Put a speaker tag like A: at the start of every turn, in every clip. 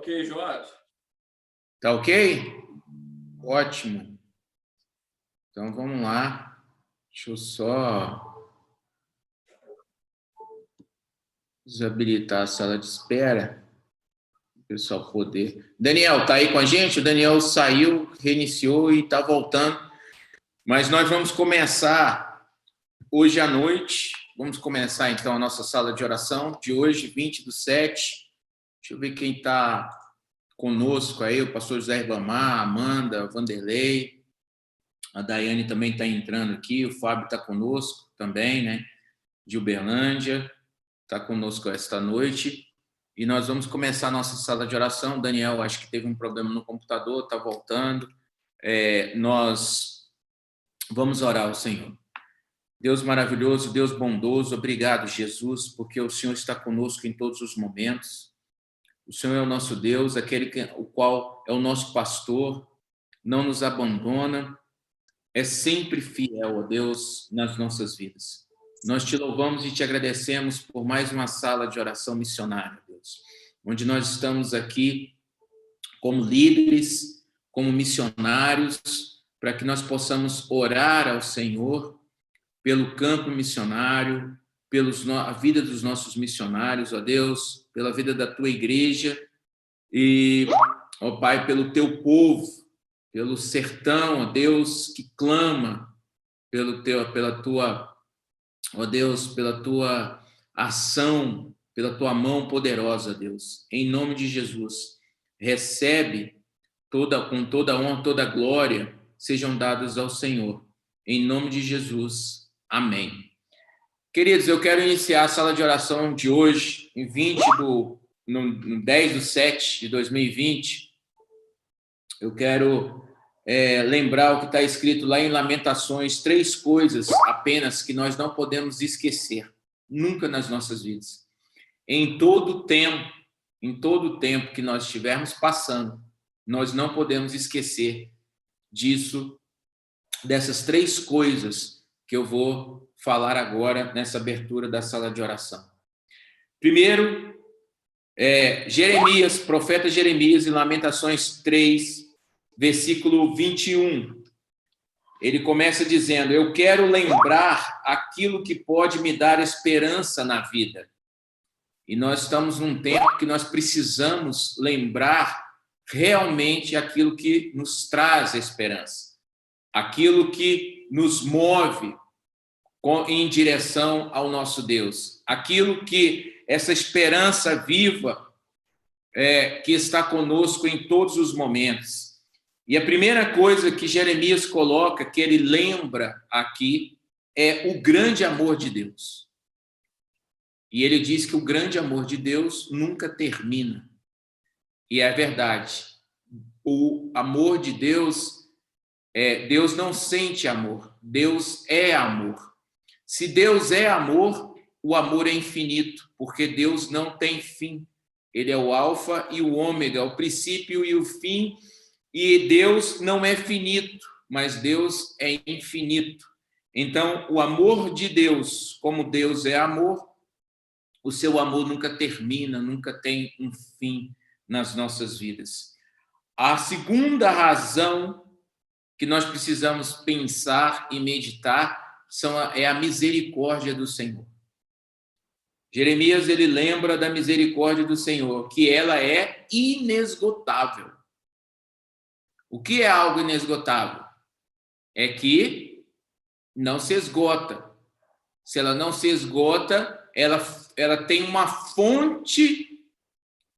A: Ok, Joás?
B: Tá ok? Ótimo. Então vamos lá. Deixa eu só desabilitar a sala de espera. O pessoal poder. Daniel, tá aí com a gente? O Daniel saiu, reiniciou e tá voltando. Mas nós vamos começar hoje à noite. Vamos começar então a nossa sala de oração de hoje, 20/7. Deixa eu ver quem está conosco aí, o pastor José Ribamar, Amanda, Vanderlei, a Daiane também está entrando aqui, o Fábio está conosco também, né? De Uberlândia, está conosco esta noite. E nós vamos começar a nossa sala de oração. O Daniel, acho que teve um problema no computador, está voltando. Nós vamos orar ao Senhor. Deus maravilhoso, Deus bondoso, obrigado, Jesus, porque o Senhor está conosco em todos os momentos. O Senhor é o nosso Deus, o qual é o nosso pastor, não nos abandona, é sempre fiel, ó Deus, nas nossas vidas. Nós te louvamos e te agradecemos por mais uma sala de oração missionária, Deus, onde nós estamos aqui como líderes, como missionários, para que nós possamos orar ao Senhor pelo campo missionário, a vida dos nossos missionários, ó Deus, pela vida da tua igreja e, ó Pai, pelo teu povo, pelo sertão, ó Deus, que clama pela tua, ó Deus, pela tua ação, pela tua mão poderosa, Deus. Em nome de Jesus, recebe com toda a honra, toda a glória, sejam dados ao Senhor. Em nome de Jesus. Amém. Queridos, eu quero iniciar a sala de oração de hoje, em 10/7/2020. Eu quero lembrar o que está escrito lá em Lamentações, 3 coisas apenas que nós não podemos esquecer, nunca nas nossas vidas. Em todo o tempo que nós estivermos passando, nós não podemos esquecer dessas 3 coisas que eu vou falar agora nessa abertura da sala de oração. Primeiro, Jeremias, profeta Jeremias, em Lamentações 3, versículo 21. Ele começa dizendo: eu quero lembrar aquilo que pode me dar esperança na vida. E nós estamos num tempo que nós precisamos lembrar realmente aquilo que nos traz esperança, aquilo que nos move em direção ao nosso Deus, aquilo que essa esperança viva que está conosco em todos os momentos. E a primeira coisa que Jeremias coloca, que ele lembra aqui, é o grande amor de Deus. E ele diz que o grande amor de Deus nunca termina. E é verdade. O amor de Deus, Deus não sente amor, Deus é amor. Se Deus é amor, o amor é infinito, porque Deus não tem fim. Ele é o alfa e o ômega, o princípio e o fim, e Deus não é finito, mas Deus é infinito. Então, o amor de Deus, como Deus é amor, o seu amor nunca termina, nunca tem um fim nas nossas vidas. A segunda razão que nós precisamos pensar e meditar é a misericórdia do Senhor. Jeremias, ele lembra da misericórdia do Senhor, que ela é inesgotável. O que é algo inesgotável? É que não se esgota. Se ela não se esgota, ela tem uma fonte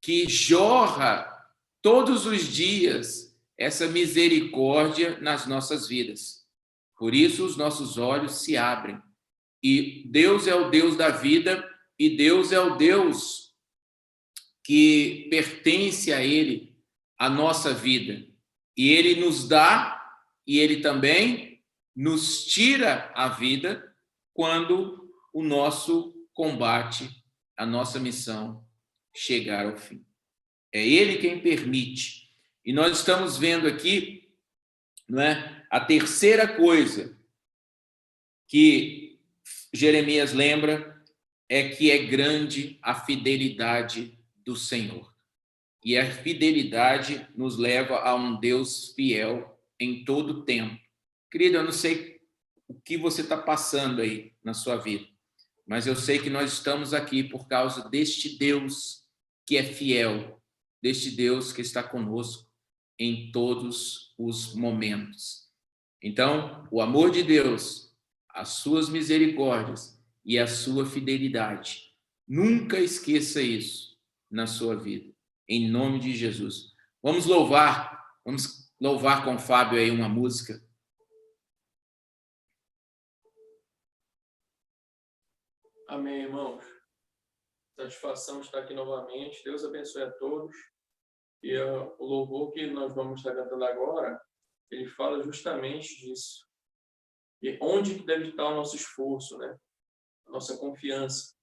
B: que jorra todos os dias essa misericórdia nas nossas vidas. Por isso, os nossos olhos se abrem. E Deus é o Deus da vida, e Deus é o Deus que pertence a Ele, a nossa vida. E Ele nos dá, e Ele também nos tira a vida quando o nosso combate, a nossa missão chegar ao fim. É Ele quem permite. E nós estamos vendo aqui, não é? A terceira coisa que Jeremias lembra é que é grande a fidelidade do Senhor. e a fidelidade nos leva a um Deus fiel em todo o tempo. Querido, eu não sei o que você está passando aí na sua vida, mas eu sei que nós estamos aqui por causa deste Deus que é fiel, deste Deus que está conosco em todos os momentos. Então, o amor de Deus, as suas misericórdias e a sua fidelidade, nunca esqueça isso na sua vida, em nome de Jesus. Vamos louvar com o Fábio aí uma música.
A: Amém, irmãos. Satisfação estar aqui novamente. Deus abençoe a todos. E o louvor que nós vamos estar cantando agora, ele fala justamente disso. E onde que deve estar o nosso esforço, né? A nossa confiança.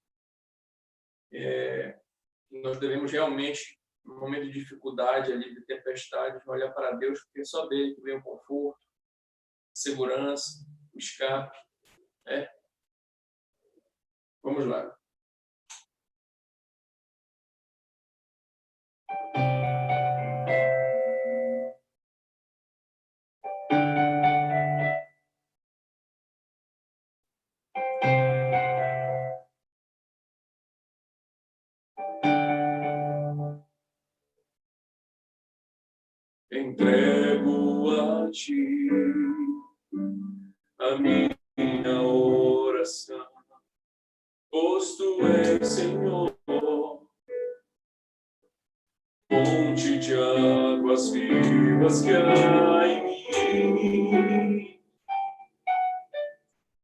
A: Nós devemos realmente, no momento de dificuldade, ali, de tempestade, olhar para Deus, porque é só dele que vem o conforto, segurança, o escape. Vamos lá. Entrego a ti a minha oração, pois tu és, Senhor, fonte de águas vivas que há em mim.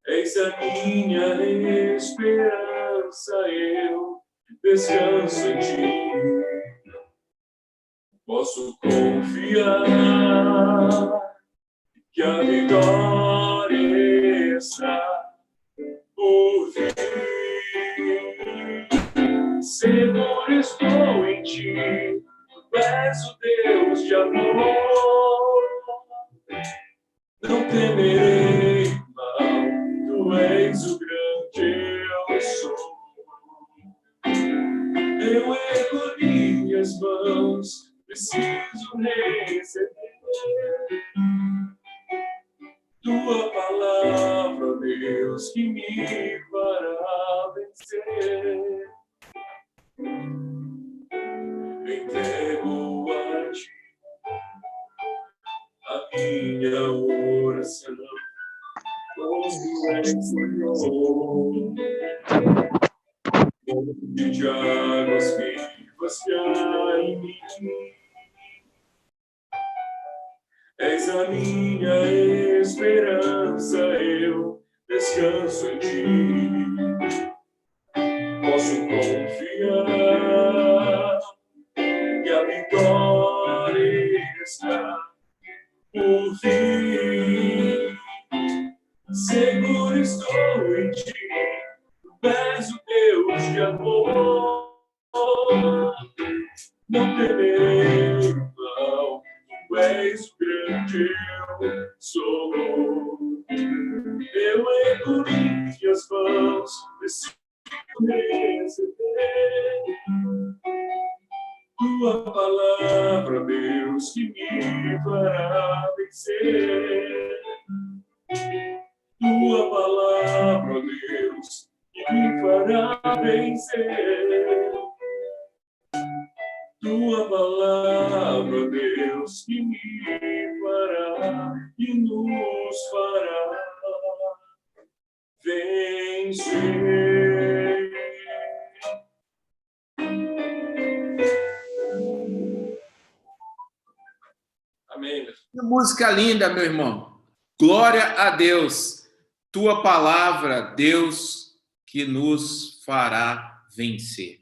A: Eis a minha esperança, eu descanso em ti. Posso confiar que a vitória está por vir. Seguro estou em ti, tu és o Deus de amor. Não temerei mal, tu és o grande eu sou. Eu ergo minhas mãos, preciso receber tua palavra, Deus, que me fará vencer. Entrego a ti a minha oração, pois tu és, Senhor, fonte de águas vivas que há em mim. És a minha esperança, eu descanso em ti. Posso confiar que a vitória está por vir. Seguro estou em ti, tu és o Deus de amor. Não temerei mal, tu és o grande eu sou. Eu ergo minhas mãos, preciso receber tua palavra, Deus, que me fará vencer. Tua palavra, Deus, que me fará vencer. Tua palavra, Deus, que me fará e nos fará vencer. Amém.
B: Que música linda, meu irmão. Glória a Deus. Tua palavra, Deus, que nos fará vencer.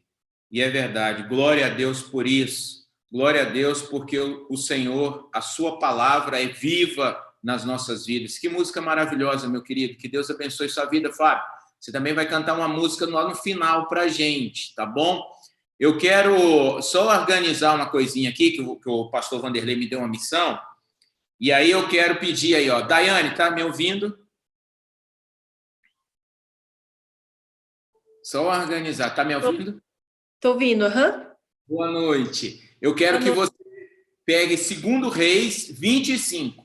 B: E é verdade. Glória a Deus por isso. Glória a Deus porque o Senhor, a sua palavra é viva nas nossas vidas. Que música maravilhosa, meu querido. Que Deus abençoe sua vida, Fábio. Você também vai cantar uma música lá no final para a gente, tá bom? Eu quero só organizar uma coisinha aqui, que o pastor Vanderlei me deu uma missão. E aí eu quero pedir aí, ó. Daiane, tá me ouvindo? Só organizar. Tá me ouvindo?
C: Tô ouvindo, aham.
B: Boa noite. Eu quero que você pegue 2 Reis 25.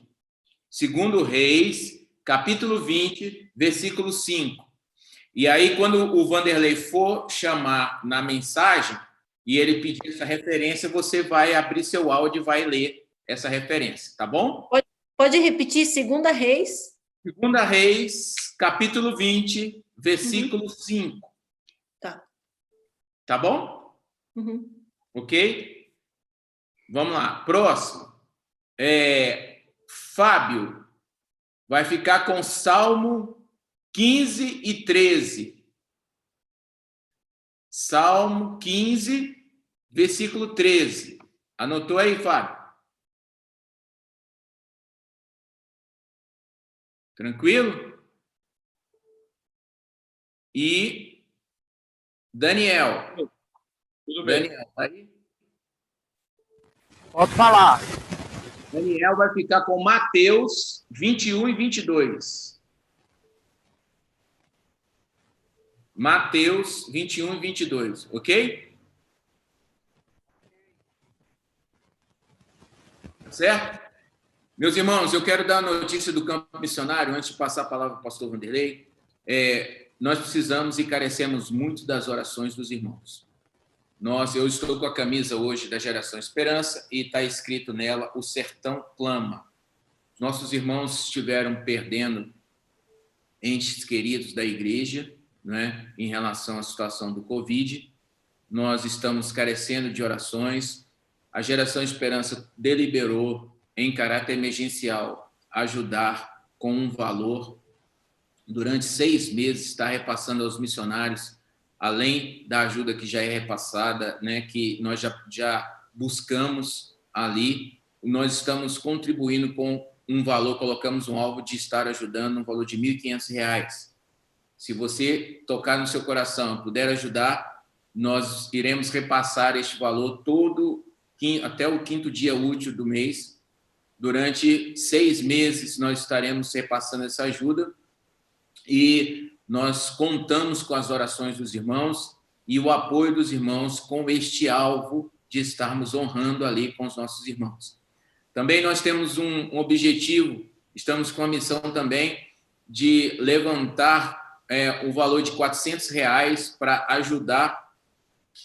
B: 2 Reis, capítulo 20, versículo 5. E aí, quando o Vanderlei for chamar na mensagem e ele pedir essa referência, você vai abrir seu áudio e vai ler essa referência, tá bom?
C: Pode repetir 2 Reis?
B: 2 Reis, capítulo 20, versículo 5.
C: Tá.
B: Tá bom? Ok? Vamos lá. Próximo. Fábio vai ficar com Salmo 15 e 13. Salmo 15, versículo 13. Anotou aí, Fábio? Tranquilo? E Daniel.
A: Tudo bem.
B: Daniel, tá aí?
D: Pode falar.
B: Daniel vai ficar com Mateus 21 e 22. Mateus 21 e 22, ok? Certo? Meus irmãos, eu quero dar a notícia do campo missionário, antes de passar a palavra para o pastor Vanderlei. Nós precisamos e carecemos muito das orações dos irmãos. Eu estou com a camisa hoje da Geração Esperança e está escrito nela: o sertão clama. Nossos irmãos estiveram perdendo entes queridos da igreja, né, em relação à situação do Covid. Nós estamos carecendo de orações. A Geração Esperança deliberou, em caráter emergencial, ajudar com um valor. Durante 6 meses, está repassando aos missionários, além da ajuda que já é repassada, né, que nós já buscamos ali. Nós estamos contribuindo com um valor, colocamos um alvo de estar ajudando, um valor de R$ 1.500. Se você tocar no seu coração e puder ajudar, nós iremos repassar este valor até o 5º dia útil do mês. Durante 6 meses, nós estaremos repassando essa ajuda e nós contamos com as orações dos irmãos e o apoio dos irmãos com este alvo de estarmos honrando ali com os nossos irmãos. Também nós temos um objetivo, estamos com a missão também de levantar o valor de R$ 400 para ajudar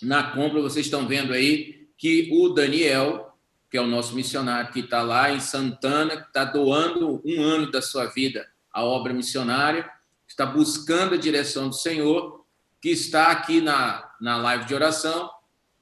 B: na compra. Vocês estão vendo aí que o Daniel, que é o nosso missionário que está lá em Santana, que está doando 1 ano da sua vida à obra missionária, está buscando a direção do Senhor, que está aqui na live de oração.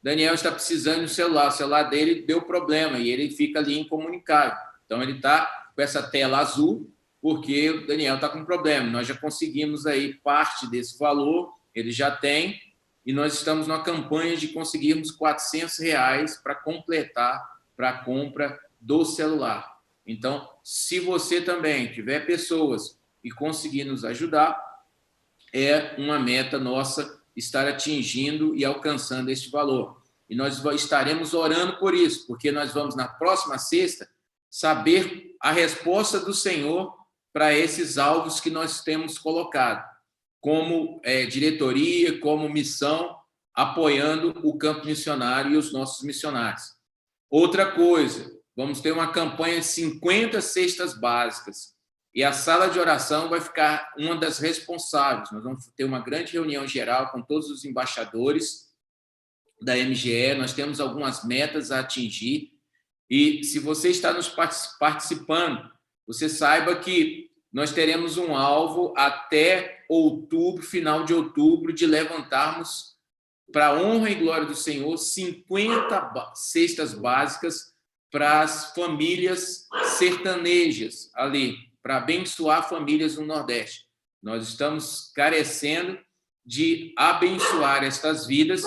B: Daniel está precisando do celular. O celular dele deu problema e ele fica ali incomunicável. Então, ele está com essa tela azul, porque o Daniel está com problema. Nós já conseguimos aí parte desse valor, ele já tem, e nós estamos numa campanha de conseguirmos R$ 400 para completar para a compra do celular. Então, se você também tiver pessoas e conseguir nos ajudar, é uma meta nossa estar atingindo e alcançando este valor. E nós estaremos orando por isso, porque nós vamos, na próxima sexta, saber a resposta do Senhor para esses alvos que nós temos colocado, como diretoria, como missão, apoiando o campo missionário e os nossos missionários. Outra coisa, vamos ter uma campanha de 50 cestas básicas, e a sala de oração vai ficar uma das responsáveis. Nós vamos ter uma grande reunião geral com todos os embaixadores da MGE, nós temos algumas metas a atingir, e se você está nos participando, você saiba que nós teremos um alvo até outubro, final de outubro, de levantarmos, para a honra e glória do Senhor, 50 cestas básicas para as famílias sertanejas ali, para abençoar famílias no Nordeste. Nós estamos carecendo de abençoar estas vidas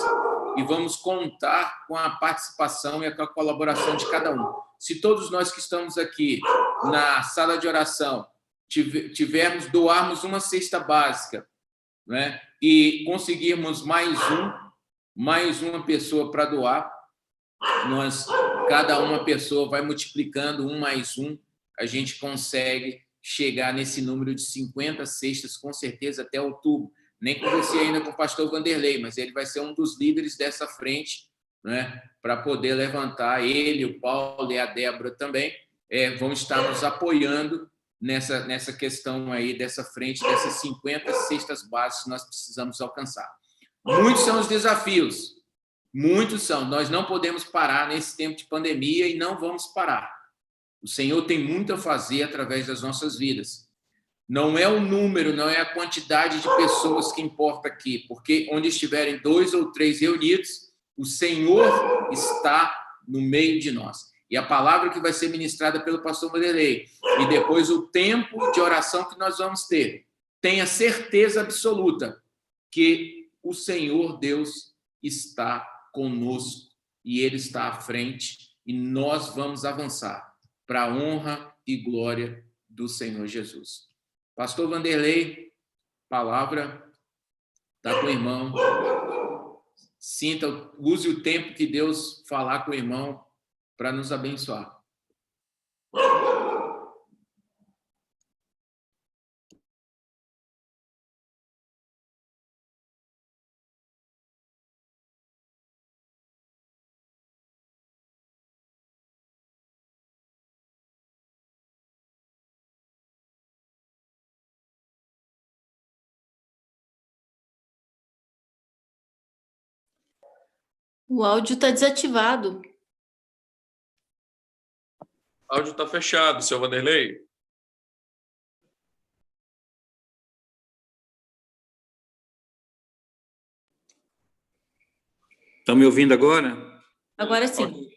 B: e vamos contar com a participação e com a colaboração de cada um. Se todos nós que estamos aqui na sala de oração doarmos uma cesta básica, né, e conseguirmos mais uma pessoa para doar, cada uma pessoa vai multiplicando 1 mais 1, a gente consegue chegar nesse número de 50 cestas, com certeza, até outubro. Nem conversei ainda com o pastor Vanderlei, mas ele vai ser um dos líderes dessa frente né, para poder levantar ele, o Paulo e a Débora também, vão estar nos apoiando nessa questão aí, dessa frente, dessas 50 cestas básicas que nós precisamos alcançar. Muitos são os desafios, muitos são. Nós não podemos parar nesse tempo de pandemia e não vamos parar. O Senhor tem muito a fazer através das nossas vidas. Não é o número, não é a quantidade de pessoas que importa aqui, porque onde estiverem 2 ou 3 reunidos, o Senhor está no meio de nós. E a palavra que vai ser ministrada pelo pastor Vanderlei, e depois o tempo de oração que nós vamos ter, tenha certeza absoluta que o Senhor Deus está conosco e Ele está à frente e nós vamos avançar para a honra e glória do Senhor Jesus. Pastor Vanderlei, palavra está com o irmão. Sinta, use o tempo que Deus falar com o irmão para nos abençoar.
C: O áudio está desativado.
A: O áudio está fechado, seu Vanderlei.
D: Estão me ouvindo agora?
C: Agora sim.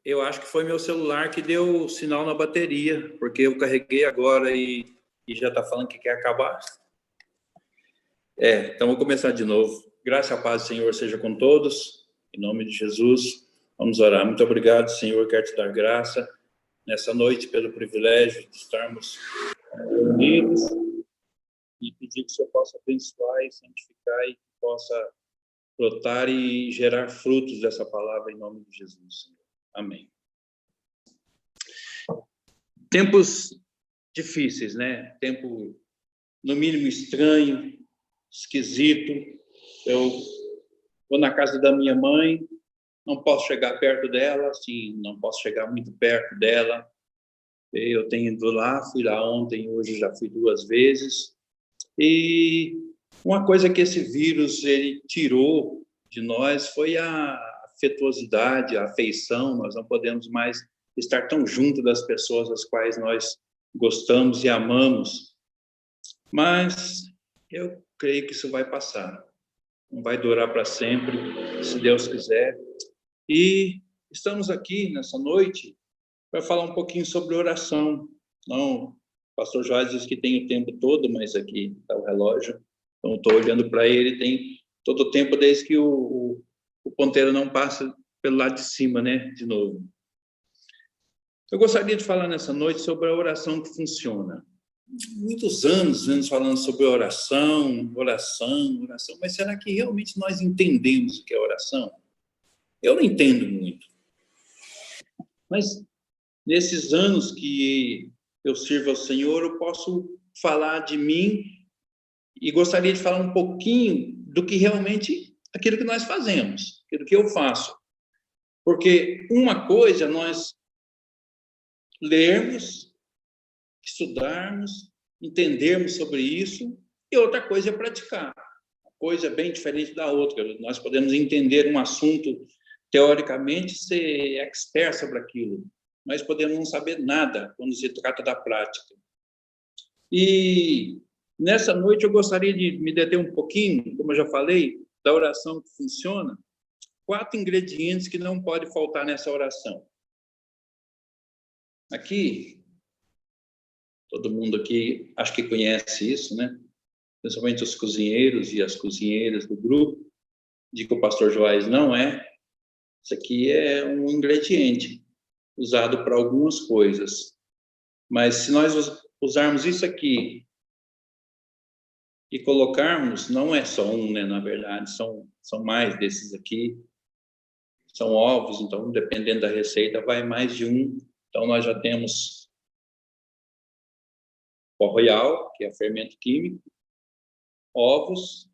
D: Eu acho que foi meu celular que deu sinal na bateria, porque eu carreguei agora e já está falando que quer acabar. Então vou começar de novo. Graça e a paz do Senhor seja com todos. Em nome de Jesus, vamos orar. Muito obrigado, Senhor. Quero te dar graça nessa noite pelo privilégio de estarmos reunidos e pedir que o Senhor possa abençoar e santificar e que possa brotar e gerar frutos dessa palavra em nome de Jesus, Senhor. Amém. Tempos difíceis, né? Tempo, no mínimo, estranho, esquisito. Eu vou na casa da minha mãe, não posso chegar perto dela, assim, não posso chegar muito perto dela. Eu tenho ido lá, fui lá ontem, hoje já fui 2 vezes. E uma coisa que esse vírus ele tirou de nós foi a afetuosidade, a afeição. Nós não podemos mais estar tão junto das pessoas as quais nós gostamos e amamos. Mas eu creio que isso vai passar. Não vai durar para sempre, se Deus quiser. E estamos aqui nessa noite para falar um pouquinho sobre oração. Não, o pastor Joás diz que tem o tempo todo, mas aqui está o relógio. Então, estou olhando para ele, tem todo o tempo desde que o ponteiro não passa pelo lado de cima, né? De novo. Eu gostaria de falar nessa noite sobre a oração que funciona. Muitos anos falando sobre oração, mas será que realmente nós entendemos o que é oração? Eu não entendo muito. Mas nesses anos que eu sirvo ao Senhor, eu posso falar de mim e gostaria de falar um pouquinho do que realmente, aquilo que nós fazemos, aquilo que eu faço. Porque uma coisa é nós lermos, estudarmos, entendermos sobre isso, e outra coisa é praticar. Uma coisa é bem diferente da outra. Nós podemos entender um assunto teoricamente, ser expert sobre aquilo, mas podemos não saber nada quando se trata da prática. E nessa noite eu gostaria de me deter um pouquinho, como eu já falei, da oração que funciona. 4 ingredientes que não podem faltar nessa oração. Aqui, todo mundo aqui acho que conhece isso, né? Principalmente os cozinheiros e as cozinheiras do grupo. Digo que o pastor Joás não é. Isso aqui é um ingrediente usado para algumas coisas. Mas se nós usarmos isso aqui e colocarmos, não é só um, né? Na verdade, são mais desses aqui. São ovos, então, dependendo da receita, vai mais de um. Então, nós já temos pó royal, que é fermento químico, ovos.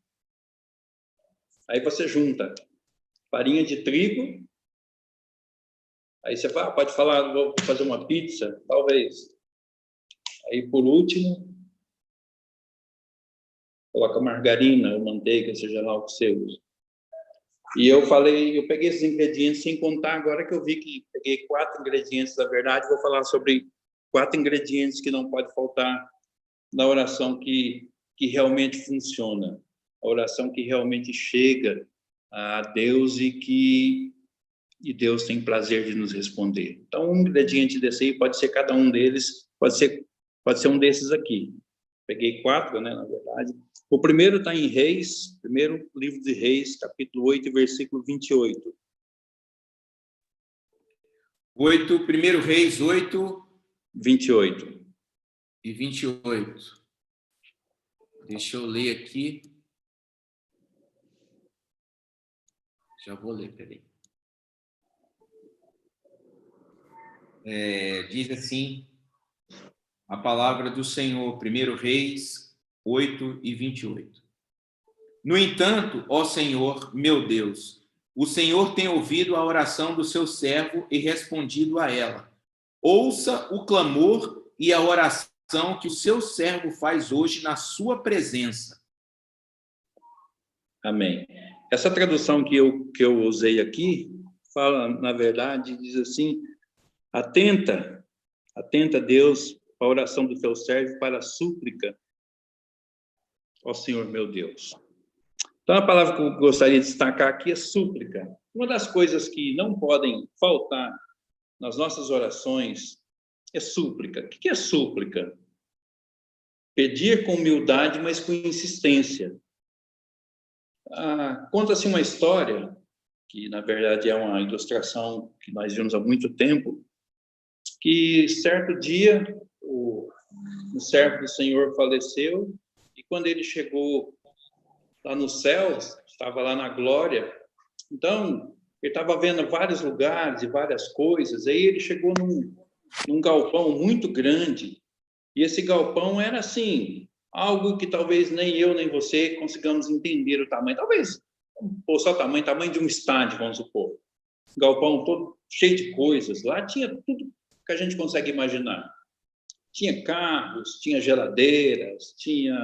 D: Aí você junta farinha de trigo. Aí você pode falar, vou fazer uma pizza, talvez. Aí, por último, coloca margarina ou manteiga, seja lá o que você usa. E eu peguei esses ingredientes sem contar, agora que eu vi que peguei 4 ingredientes, na verdade, vou falar sobre 4 ingredientes que não pode faltar na oração que realmente funciona, a oração que realmente chega a Deus e Deus tem prazer de nos responder. Então, um ingrediente desse aí pode ser cada um deles, pode ser um desses aqui. Peguei 4, né, na verdade. O primeiro está em Reis, primeiro livro de Reis, capítulo 8, versículo 28.
B: 1 Reis 8,
D: 28.
B: e 28. Deixa eu ler aqui. Já vou ler, peraí. Diz assim a palavra do Senhor, 1 Reis 8 e 28. No entanto, ó Senhor, meu Deus, o Senhor tem ouvido a oração do seu servo e respondido a ela. Ouça o clamor e a oração que o seu servo faz hoje na sua presença.
D: Amém. Essa tradução que eu usei aqui, fala, na verdade, diz assim, atenta, Deus, a oração do teu servo para a súplica, ó Senhor meu Deus. Então, a palavra que eu gostaria de destacar aqui é súplica. Uma das coisas que não podem faltar nas nossas orações é súplica. O que é súplica? Pedir com humildade, mas com insistência. Conta-se uma história, que na verdade é uma ilustração que nós vimos há muito tempo, que certo dia o servo do Senhor faleceu e quando ele chegou lá nos céus, estava lá na glória, então ele estava vendo vários lugares e várias coisas, aí ele chegou num galpão muito grande e esse galpão era assim, algo que talvez nem eu nem você consigamos entender o tamanho, talvez, ou só o tamanho de um estádio, vamos supor, galpão todo cheio de coisas, lá tinha tudo que a gente consegue imaginar. Tinha carros, tinha geladeiras, tinha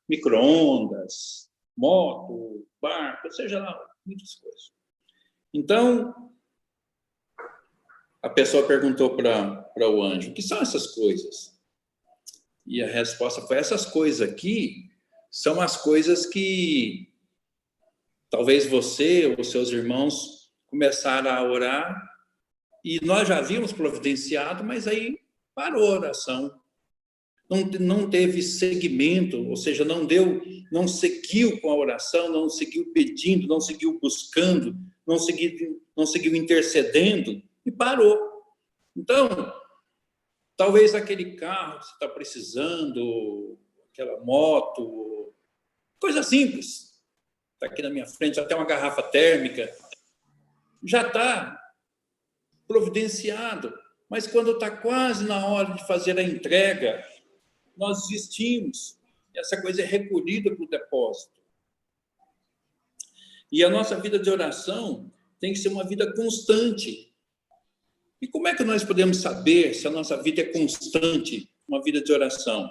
D: micro-ondas, moto, barco, seja lá, muitas coisas. Então, a pessoa perguntou para o anjo, o que são essas coisas? E a resposta foi, essas coisas aqui são as coisas que talvez você ou seus irmãos começaram a orar e nós já havíamos providenciado, mas aí parou a oração. Não teve seguimento, ou seja, não seguiu com a oração, não seguiu pedindo, não seguiu buscando, não seguiu intercedendo e parou. Então, talvez aquele carro que você está precisando, aquela moto, coisa simples, está aqui na minha frente, até uma garrafa térmica, já está providenciado, mas quando está quase na hora de fazer a entrega, nós desistimos. Essa coisa é recolhida para o depósito. E a nossa vida de oração tem que ser uma vida constante. E como é que nós podemos saber se a nossa vida é constante, uma vida de oração?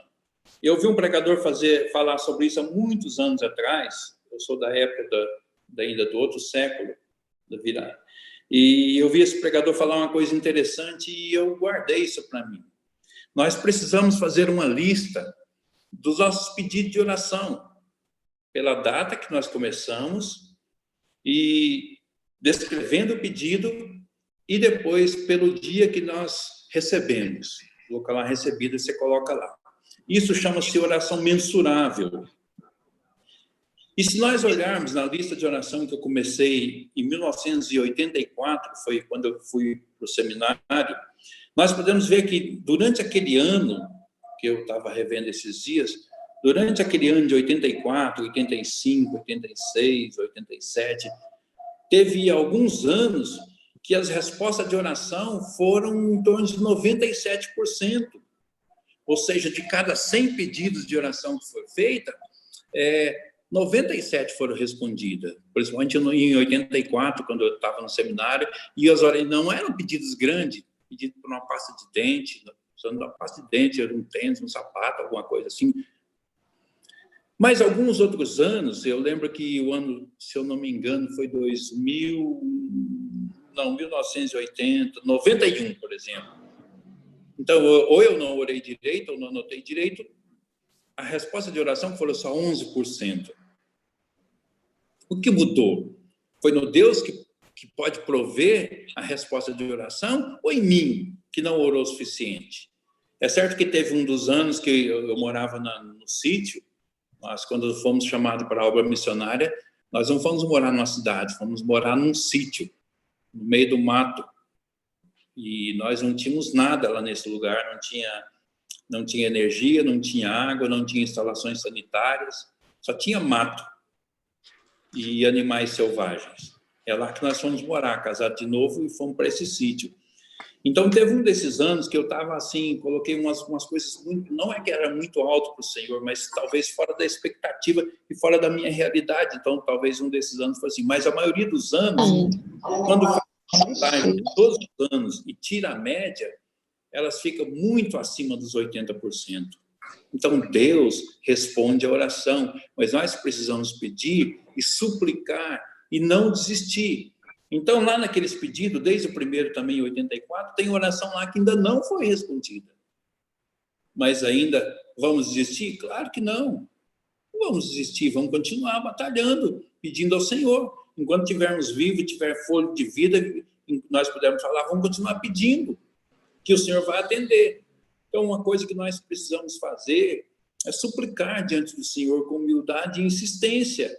D: Eu ouvi um pregador falar sobre isso há muitos anos atrás, eu sou da época ainda do outro século, da virada. E eu vi esse pregador falar uma coisa interessante e eu guardei isso para mim. Nós precisamos fazer uma lista dos nossos pedidos de oração, pela data que nós começamos, e descrevendo o pedido, e depois pelo dia que nós recebemos. Coloca lá recebido, você coloca lá. Isso chama-se oração mensurável. E se nós olharmos na lista de oração que eu comecei em 1984, foi quando eu fui para o seminário, nós podemos ver que durante aquele ano, que eu estava revendo esses dias, durante aquele ano de 84, 85, 86, 87, teve alguns anos que as respostas de oração foram em torno de 97%. Ou seja, de cada 100 pedidos de oração que foi feita, 97 foram respondidas, principalmente em 84, quando eu estava no seminário, e as orações não eram pedidos grandes, pedido por uma pasta de dente, precisando de uma pasta de dente, um tênis, um sapato, alguma coisa assim. Mas alguns outros anos, eu lembro que o ano, se eu não me engano, foi 1980, 91, por exemplo. Então, ou eu não orei direito, ou não anotei direito, a resposta de oração foram só 11%. O que mudou? Foi no Deus que pode prover a resposta de oração, ou em mim, que não orou o suficiente? É certo que teve um dos anos que eu morava no sítio, nós, quando fomos chamados para a obra missionária, nós não fomos morar numa cidade, fomos morar num sítio, no meio do mato. E nós não tínhamos nada lá nesse lugar, não tinha energia, não tinha água, não tinha instalações sanitárias, só tinha mato e animais selvagens. É lá que nós fomos morar, casados de novo, e fomos para esse sítio. Então, teve um desses anos que eu estava assim, coloquei umas coisas, não é que era muito alto para o Senhor, mas talvez fora da expectativa e fora da minha realidade. Então, talvez um desses anos fosse assim. Mas a maioria dos anos, quando faz contagem de todos os anos e tira a média, elas ficam muito acima dos 80%. Então, Deus responde a oração, mas nós precisamos pedir e suplicar e não desistir. Então, lá naqueles pedidos, desde o primeiro também, em 84, tem oração lá que ainda não foi respondida. Mas ainda vamos desistir? Claro que não. Não vamos desistir, vamos continuar batalhando, pedindo ao Senhor. Enquanto estivermos vivos, tiver fôlego de vida, nós pudermos falar, vamos continuar pedindo, que o Senhor vai atender. Então, uma coisa que nós precisamos fazer é suplicar diante do Senhor com humildade e insistência.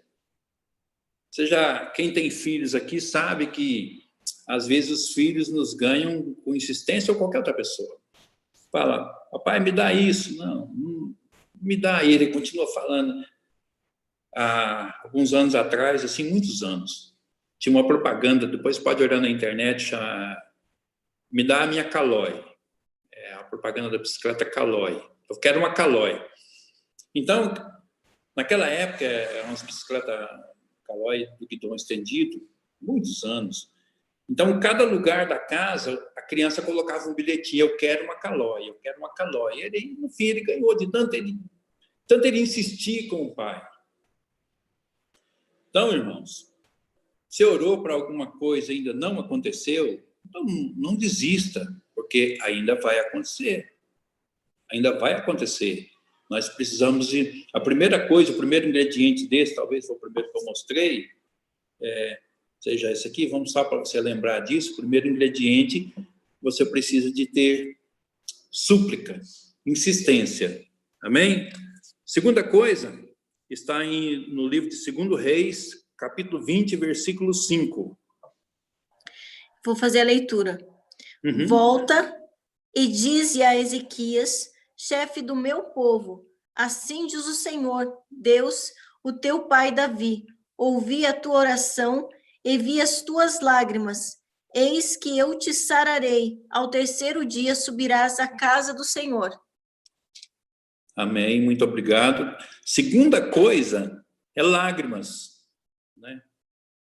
D: Quem tem filhos aqui sabe que, às vezes, os filhos nos ganham com insistência ou qualquer outra pessoa. Fala, papai, me dá isso. Não me dá. E ele continua falando. Há alguns anos atrás, assim, muitos anos, tinha uma propaganda, depois pode olhar na internet, me dá a minha Caloi. É a propaganda da bicicleta Caloi. Eu quero uma Caloi. Então, naquela época, eram umas bicicletas Caloi do guidão estendido, muitos anos. Então, cada lugar da casa, a criança colocava um bilhetinho, eu quero uma Caloi, eu quero uma Caloi. E ele, no fim, ele ganhou, de tanto ele insistir com o pai. Então, irmãos, se orou para alguma coisa e ainda não aconteceu, então não desista, porque ainda vai acontecer. Ainda vai acontecer. Nós precisamos de... A primeira coisa, o primeiro ingrediente desse, talvez foi o primeiro que eu mostrei, seja esse aqui, vamos só para você lembrar disso, o primeiro ingrediente, você precisa de ter súplica, insistência. Amém? Segunda coisa, está no livro de 2 Reis, capítulo 20, versículo 5.
C: Vou fazer a leitura.
D: Uhum.
C: Volta e dize a Ezequias, chefe do meu povo, assim diz o Senhor, Deus, o teu pai Davi, ouvi a tua oração e vi as tuas lágrimas. Eis que eu te sararei, ao terceiro dia subirás à casa do Senhor.
D: Amém, muito obrigado. Segunda coisa é lágrimas, né?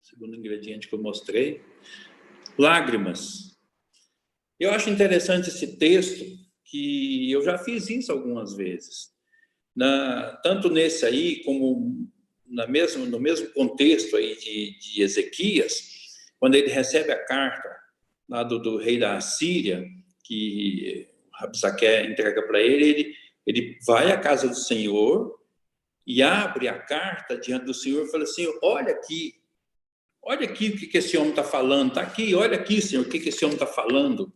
D: Segundo ingrediente que eu mostrei, lágrimas. Eu acho interessante esse texto, que eu já fiz isso algumas vezes. Tanto nesse aí, como no mesmo contexto aí de Ezequias, quando ele recebe a carta lá do rei da Assíria, que Rabsaque entrega para ele vai à casa do Senhor e abre a carta diante do Senhor e fala assim, olha aqui o que esse homem está falando, está aqui, olha aqui, Senhor, o que esse homem está falando.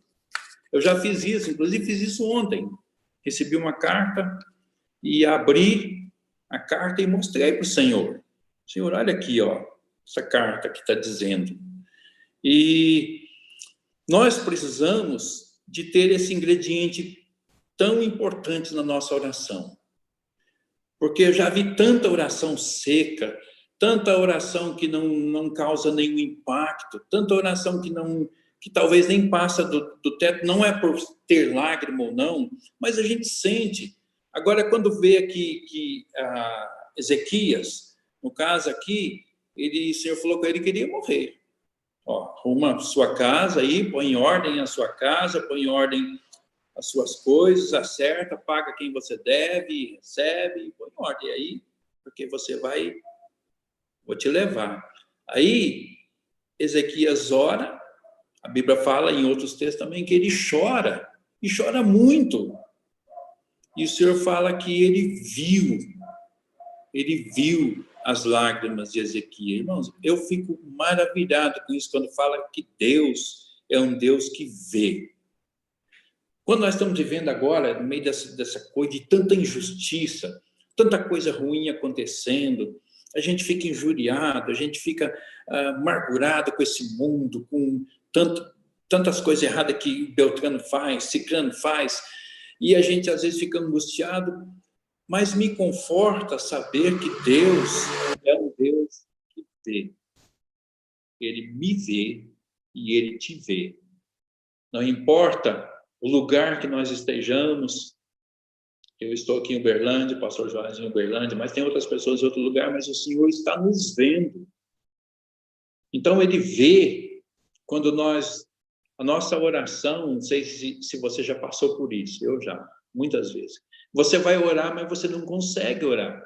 D: Eu já fiz isso, inclusive fiz isso ontem. Recebi uma carta e abri a carta e mostrei para o Senhor. Senhor, olha aqui, essa carta que está dizendo. E nós precisamos de ter esse ingrediente tão importante na nossa oração. Porque eu já vi tanta oração seca, tanta oração que não causa nenhum impacto, tanta oração que talvez nem passa do teto, não é por ter lágrima ou não, mas a gente sente. Agora, quando vê aqui que Ezequias No caso aqui, o Senhor falou que ele queria morrer. Ó, arruma a sua casa aí, põe em ordem a sua casa, põe em ordem as suas coisas, acerta, paga quem você deve, recebe, põe em ordem aí, porque vou te levar. Aí, Ezequias ora, a Bíblia fala em outros textos também que ele chora, e chora muito. E o Senhor fala que ele viu as lágrimas de Ezequias. Irmãos, eu fico maravilhado com isso, quando fala que Deus é um Deus que vê. Quando nós estamos vivendo agora, no meio dessa coisa de tanta injustiça, tanta coisa ruim acontecendo, a gente fica injuriado, a gente fica amargurado com esse mundo, com tantas coisas erradas que Beltrano faz, Cicrano faz, e a gente às vezes fica angustiado, mas me conforta saber que Deus é um Deus que vê. Ele me vê e Ele te vê. Não importa o lugar que nós estejamos. Eu estou aqui em Uberlândia, o pastor Joás em Uberlândia, mas tem outras pessoas em outro lugar, mas o Senhor está nos vendo. Então, Ele vê quando a nossa oração, não sei se você já passou por isso, eu já, muitas vezes. Você vai orar, mas você não consegue orar.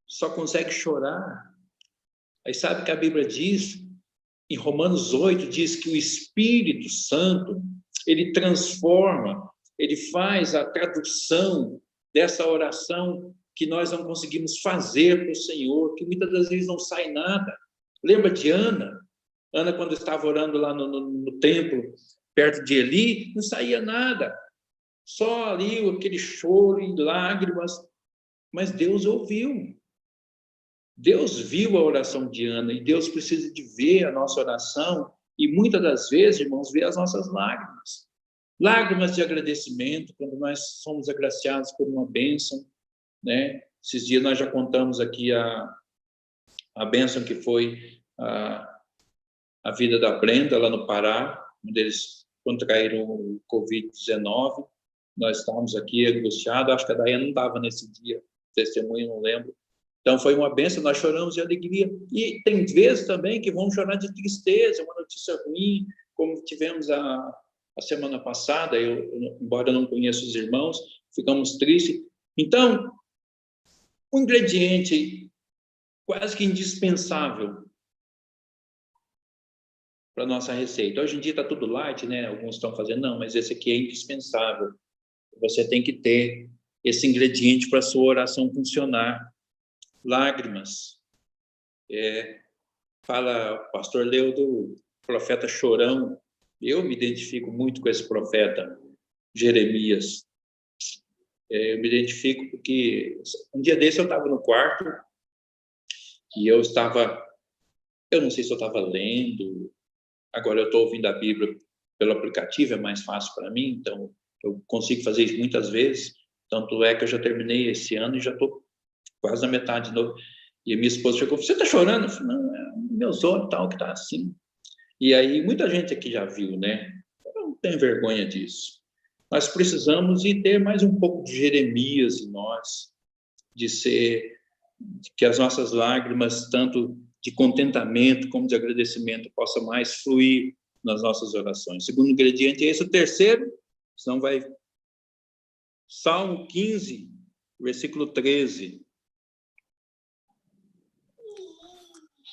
D: Só consegue chorar. Aí sabe que a Bíblia diz, em Romanos 8, diz que o Espírito Santo, ele transforma, ele faz a tradução dessa oração que nós não conseguimos fazer para o Senhor, que muitas das vezes não sai nada. Lembra de Ana? Ana, quando estava orando lá no templo, perto de Eli, não saía nada. Só ali aquele choro e lágrimas. Mas Deus ouviu. Deus viu a oração de Ana e Deus precisa de ver a nossa oração e muitas das vezes, irmãos, ver as nossas lágrimas. Lágrimas de agradecimento, quando nós somos agraciados por uma bênção, né? Esses dias nós já contamos aqui a bênção que foi a vida da Brenda lá no Pará, onde eles contraíram o Covid-19. Nós estávamos aqui angustiados, acho que a Daiane não estava nesse dia, testemunho, não lembro. Então, foi uma bênção, nós choramos de alegria. E tem vezes também que vamos chorar de tristeza, uma notícia ruim, como tivemos a semana passada, embora eu não conheça os irmãos, ficamos tristes. Então, um ingrediente quase que indispensável para a nossa receita. Hoje em dia está tudo light, né? Alguns estão fazendo, não, mas esse aqui é indispensável. Você tem que ter esse ingrediente para a sua oração funcionar. Lágrimas. Fala o pastor Leo do profeta chorão. Eu me identifico muito com esse profeta Jeremias. Eu me identifico porque um dia desse eu estava no quarto e eu não sei se eu estava lendo, agora eu estou ouvindo a Bíblia pelo aplicativo, é mais fácil para mim, então eu consigo fazer isso muitas vezes, tanto é que eu já terminei esse ano e já estou quase na metade de novo. E a minha esposa chegou, você está chorando? Eu falei, não, é meus olhos tal que está assim. E aí muita gente aqui já viu, né? Eu não tenho vergonha disso. Nós precisamos de ter mais um pouco de Jeremias em nós, que as nossas lágrimas, tanto de contentamento como de agradecimento, possam mais fluir nas nossas orações. O segundo ingrediente é esse. O terceiro, senão vai... Salmo 15, versículo 13.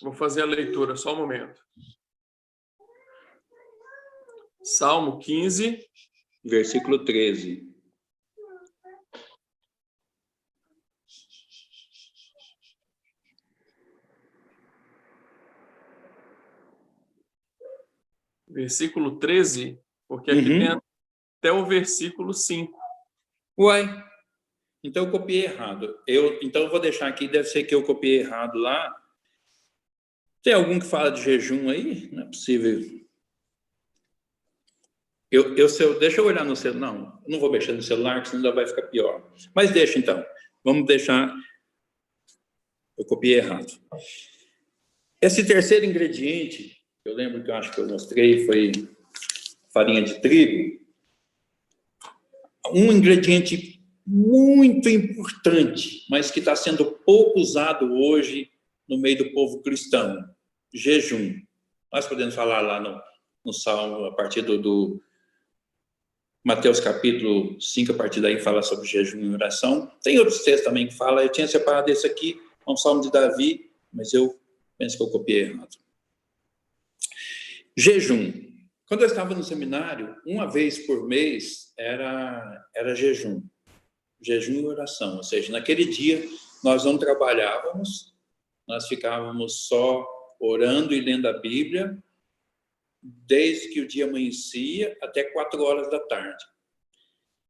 A: Vou fazer a leitura, só um momento. Salmo 15,
D: versículo 13.
A: Versículo 13, porque aqui tem até o versículo 5.
D: Uai, então eu copiei errado. Então eu vou deixar aqui, deve ser que eu copiei errado lá. Tem algum que fala de jejum aí? Não é possível. Deixa eu olhar no celular. Não vou mexer no celular, que senão vai ficar pior. Mas deixa então. Vamos deixar. Eu copiei errado. Esse terceiro ingrediente, eu lembro que eu acho que eu mostrei, foi farinha de trigo. Um ingrediente muito importante, mas que está sendo pouco usado hoje no meio do povo cristão: jejum. Nós podemos falar lá no Salmo, a partir do Mateus capítulo 5, a partir daí fala sobre jejum e oração. Tem outros textos também que falam. Eu tinha separado esse aqui, é um Salmo de Davi, mas eu penso que eu copiei errado. Jejum. Quando eu estava no seminário, uma vez por mês era jejum. Jejum e oração. Ou seja, naquele dia nós não trabalhávamos, nós ficávamos só orando e lendo a Bíblia, desde que o dia amanhecia até 4 horas da tarde.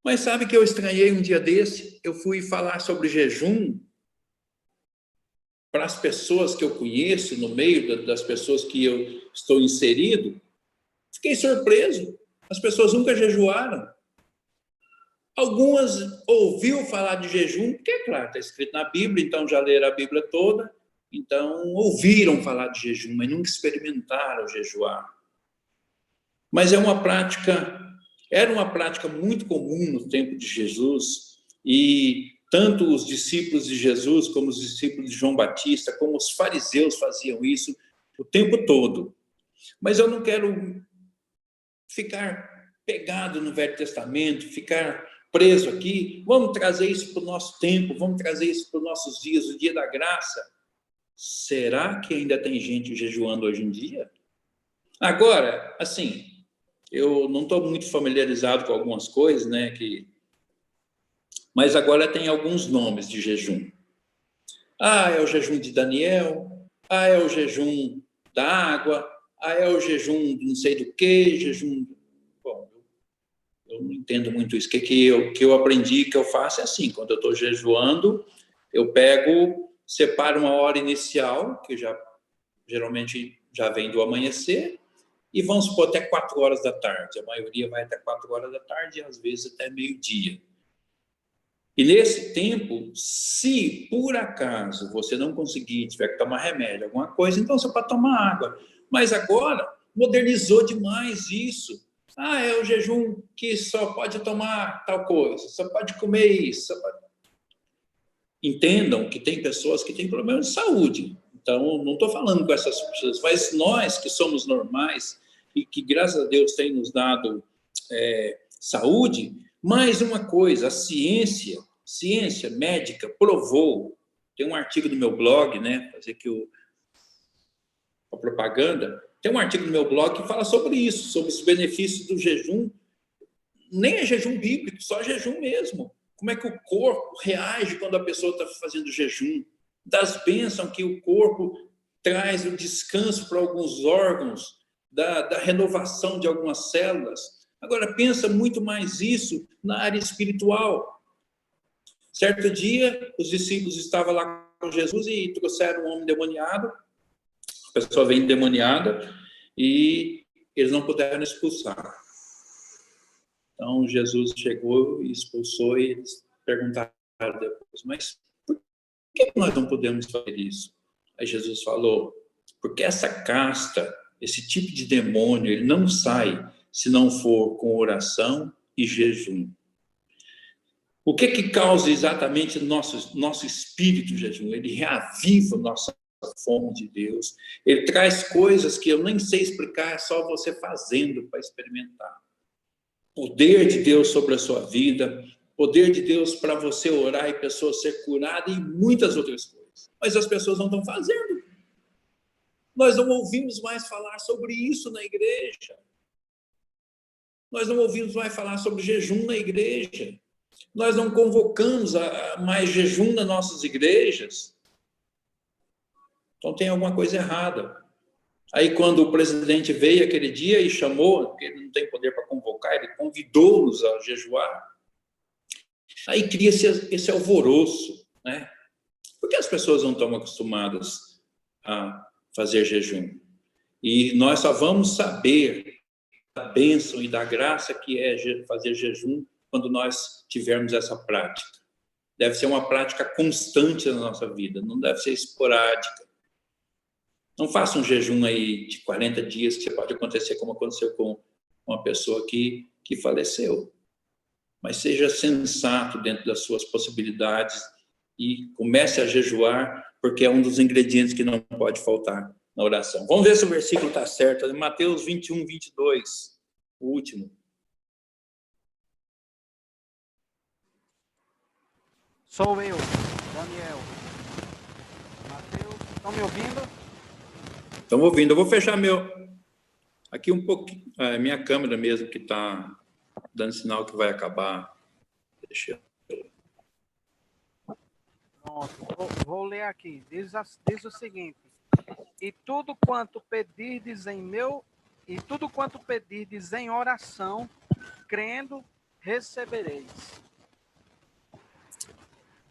D: Mas sabe que eu estranhei um dia desse? Eu fui falar sobre jejum para as pessoas que eu conheço, no meio das pessoas que eu estou inserido. Fiquei surpreso. As pessoas nunca jejuaram. Algumas ouviu falar de jejum, porque, é claro, está escrito na Bíblia, então já leram a Bíblia toda, então ouviram falar de jejum, mas nunca experimentaram jejuar. Mas era uma prática muito comum no tempo de Jesus, e tanto os discípulos de Jesus, como os discípulos de João Batista, como os fariseus faziam isso o tempo todo. Mas eu não quero ficar pegado no Velho Testamento, ficar preso aqui. Vamos trazer isso para o nosso tempo, vamos trazer isso para os nossos dias, o dia da graça. Será que ainda tem gente jejuando hoje em dia? Agora, assim, eu não estou muito familiarizado com algumas coisas, né? Mas agora tem alguns nomes de jejum. É o jejum de Daniel. É o jejum da água. É o jejum de não sei do que, jejum... Bom, eu não entendo muito isso. O que eu aprendi, que eu faço é assim: quando eu estou jejuando, eu separo uma hora inicial, que geralmente já vem do amanhecer, e vamos supor até 4 horas da tarde. A maioria vai até 4 horas da tarde, e às vezes até meio-dia. E nesse tempo, se por acaso você não conseguir, tiver que tomar remédio, alguma coisa, então você pode tomar água. Mas agora modernizou demais isso. É o jejum que só pode tomar tal coisa, só pode comer isso. Entendam que tem pessoas que têm problemas de saúde. Então, não estou falando com essas pessoas, mas nós que somos normais e que, graças a Deus, tem nos dado saúde. Mais uma coisa, a ciência médica provou, tem um artigo no meu blog, né, fazer aqui a propaganda, tem um artigo no meu blog que fala sobre isso, sobre os benefícios do jejum. Nem é jejum bíblico, só jejum mesmo. Como é que o corpo reage quando a pessoa está fazendo jejum? Das bênçãos que o corpo traz, o descanso para alguns órgãos, da renovação de algumas células. Agora, pensa muito mais isso na área espiritual. Certo dia, os discípulos estavam lá com Jesus e trouxeram um homem endemoniado. A pessoa vem endemoniada e eles não puderam expulsar. Então, Jesus chegou e expulsou, e eles perguntaram depois: mas por que nós não podemos fazer isso? Aí Jesus falou: porque essa casta, esse tipo de demônio, ele não sai se não for com oração e jejum. O que causa exatamente nosso espírito jejum? Ele reaviva nossa fome de Deus. Ele traz coisas que eu nem sei explicar, é só você fazendo para experimentar. Poder de Deus sobre a sua vida, poder de Deus para você orar e pessoas ser curadas e muitas outras coisas. Mas as pessoas não estão fazendo. Nós não ouvimos mais falar sobre isso na igreja. Nós não ouvimos mais falar sobre jejum na igreja. Nós não convocamos mais jejum nas nossas igrejas. Então tem alguma coisa errada. Aí quando o presidente veio aquele dia e chamou, porque ele não tem poder para convocar, ele convidou-nos a jejuar. Aí cria-se esse alvoroço, né? Porque as pessoas não estão acostumadas a fazer jejum. E nós só vamos saber da bênção e da graça que é fazer jejum quando nós tivermos essa prática. Deve ser uma prática constante na nossa vida, não deve ser esporádica. Não faça um jejum aí de 40 dias, que pode acontecer como aconteceu com uma pessoa que faleceu. mas seja sensato dentro das suas possibilidades e comece a jejuar, porque é um dos ingredientes que não pode faltar na oração. Vamos ver se o versículo está certo. Mateus 21, 22, o último.
E: Sou eu, Daniel. Mateus, estão me ouvindo?
D: Estão ouvindo. Eu vou fechar aqui um pouquinho, minha câmera mesmo, que está dando sinal que vai acabar. Deixa eu...
E: Pronto, vou ler aqui. Diz o seguinte: E tudo quanto pedirdes em oração, crendo, recebereis.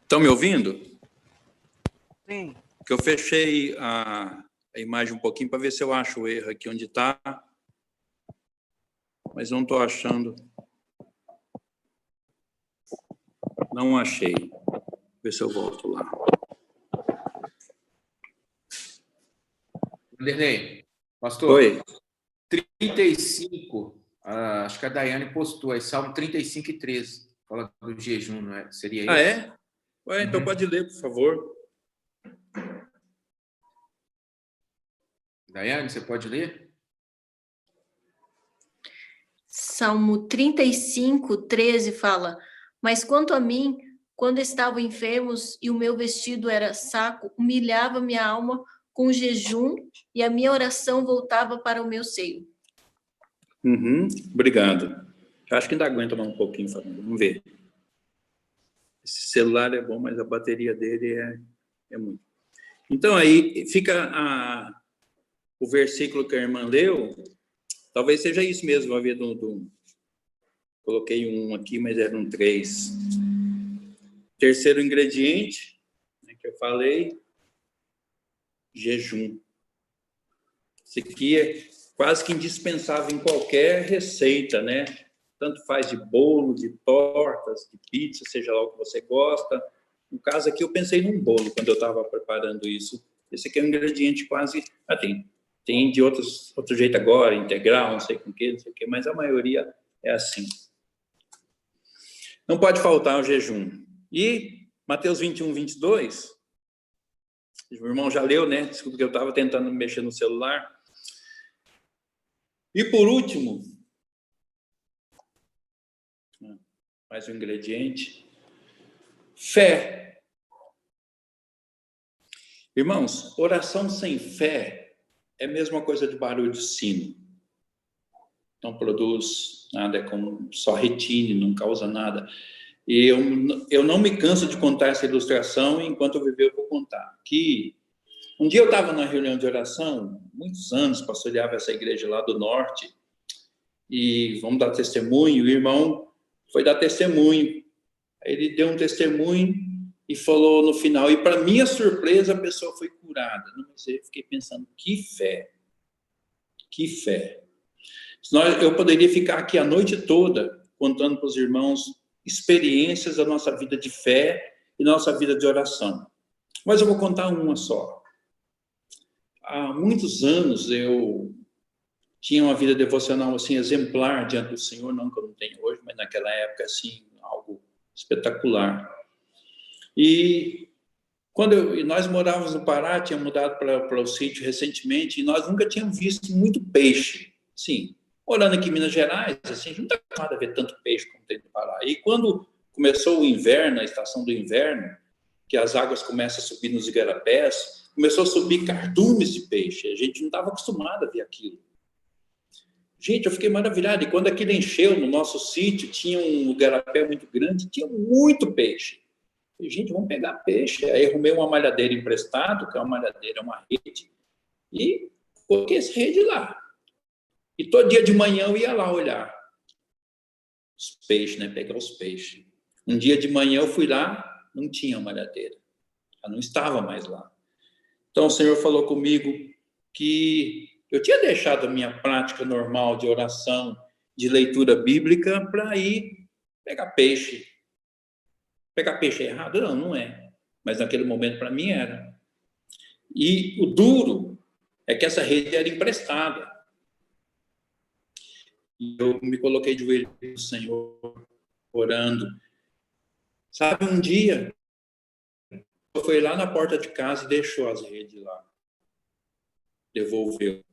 D: Estão me ouvindo?
E: Sim.
D: Que eu fechei a imagem um pouquinho para ver se eu acho o erro aqui onde está, mas não estou achando. Não achei. Vou ver se eu volto lá.
B: Vanderlei, pastor.
D: Oi.
B: 35, acho que a Daiane postou aí, Salmo 35 e 13. Fala do jejum, não é? Seria isso?
D: Ah, é? Ué, então pode ler, por favor.
B: Daiane, você pode ler?
C: Salmo 35, 13 fala: Mas quanto a mim, quando estavam enfermos e o meu vestido era saco, humilhava minha alma com jejum e a minha oração voltava para o meu seio.
D: Obrigado. Acho que ainda aguenta mais um pouquinho, Fernando. Vamos ver. Esse celular é bom, mas a bateria dele é muito. Então, aí fica o versículo que a irmã leu. Talvez seja isso mesmo. Havia coloquei um aqui, mas era um 3. Terceiro ingrediente, né, que eu falei, jejum. Isso aqui é quase que indispensável em qualquer receita, né? Tanto faz de bolo, de tortas, de pizza, seja lá o que você gosta. No caso aqui, eu pensei num bolo quando eu estava preparando isso. Esse aqui é um ingrediente quase... tem de outro jeito agora, integral, não sei com que, não sei o que, mas a maioria é assim. Não pode faltar o jejum. E Mateus 21, 22, o irmão já leu, né? Desculpa que eu estava tentando mexer no celular. E por último, mais um ingrediente, fé. Irmãos, oração sem fé é a mesma coisa de barulho de sino. Não produz nada, é como só retine, não causa nada. E eu não me canso de contar essa ilustração, e enquanto eu viver eu vou contar. Que um dia eu estava na reunião de oração, muitos anos, pastoreava essa igreja lá do norte, e vamos dar testemunho, o irmão foi dar testemunho. Aí ele deu um testemunho e falou no final, e para minha surpresa a pessoa foi curada. Mas eu fiquei pensando, que fé, que fé. Eu poderia ficar aqui a noite toda contando para os irmãos experiências da nossa vida de fé e nossa vida de oração. Mas eu vou contar uma só. Há muitos anos eu tinha uma vida devocional assim exemplar diante do Senhor, não que eu não tenho hoje, mas naquela época assim, algo espetacular. E quando nós morávamos no Pará, tinha mudado para o sítio recentemente, e nós nunca tínhamos visto muito peixe. Sim, morando aqui em Minas Gerais, assim, a gente não está acostumado a ver tanto peixe como tem no Pará. E quando começou o inverno, a estação do inverno, que as águas começam a subir nos igarapés, começou a subir cardumes de peixe. A gente não estava acostumado a ver aquilo. Gente, eu fiquei maravilhado. E quando aquilo encheu no nosso sítio, tinha um igarapé muito grande, tinha muito peixe. E, gente, vamos pegar peixe. Aí arrumei uma malhadeira emprestada, que é uma malhadeira, é uma rede, e coloquei essa rede lá. E todo dia de manhã eu ia lá olhar os peixes, né? Pegar os peixes. Um dia de manhã eu fui lá, não tinha malhadeira. Ela não estava mais lá. Então o Senhor falou comigo que eu tinha deixado a minha prática normal de oração, de leitura bíblica, para ir pegar peixe. Pegar peixe é errado? Não, não é. Mas naquele momento para mim era. E o duro é que essa rede era emprestada. E eu me coloquei de joelho do Senhor orando. Sabe, um dia, foi lá na porta de casa e deixou as redes lá. Devolveu.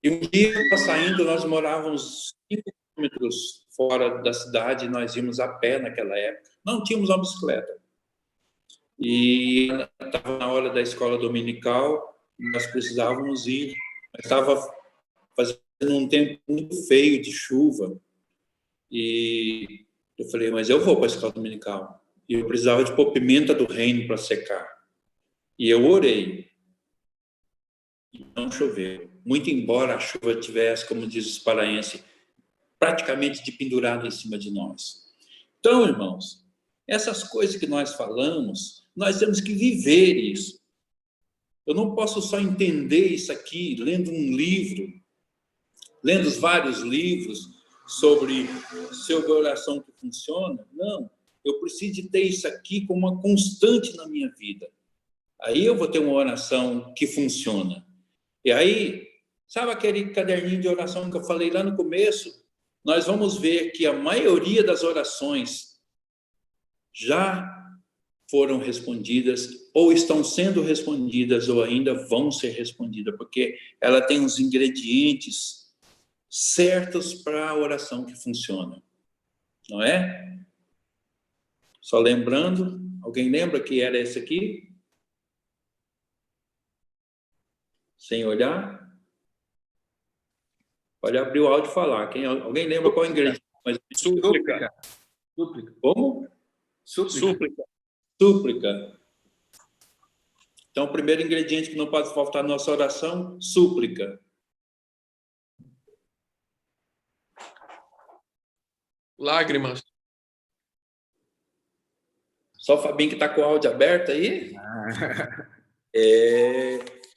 D: E um dia, saindo, nós morávamos 5 quilômetros fora da cidade, nós íamos a pé naquela época. Não tínhamos uma bicicleta. E estava na hora da escola dominical, nós precisávamos ir. Estava fazendo um tempo muito feio de chuva. E eu falei, mas eu vou para a escola dominical. E eu precisava de pôr pimenta do reino para secar. E eu orei. E não choveu. Muito embora a chuva tivesse, como diz os paraenses, praticamente de pendurado em cima de nós. Então, irmãos, essas coisas que nós falamos, nós temos que viver isso. Eu não posso só entender isso aqui lendo um livro, lendo os vários livros sobre oração que funciona. Não, eu preciso de ter isso aqui como uma constante na minha vida. Aí eu vou ter uma oração que funciona. E aí, sabe aquele caderninho de oração que eu falei lá no começo? Nós vamos ver que a maioria das orações já foram respondidas, ou estão sendo respondidas, ou ainda vão ser respondidas, porque ela tem os ingredientes certos para a oração que funciona. Não é? Só lembrando, alguém lembra que era esse aqui? Sem olhar? Pode abrir o áudio e falar. Alguém lembra qual é o ingrediente?
B: Súplica.
D: Como?
B: Súplica.
D: Súplica. Então, o primeiro ingrediente que não pode faltar na nossa oração, súplica.
A: Lágrimas.
D: Só o Fabinho que está com o áudio aberto aí?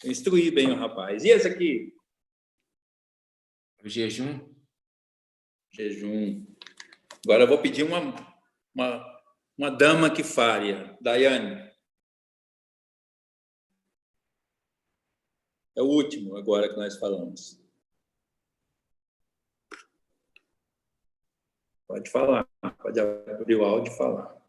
D: Instruí bem o rapaz. E esse aqui?
B: O jejum.
D: Jejum. Agora eu vou pedir uma dama que fale. Daiane. É o último agora que nós falamos. Pode falar. Pode abrir o áudio e falar.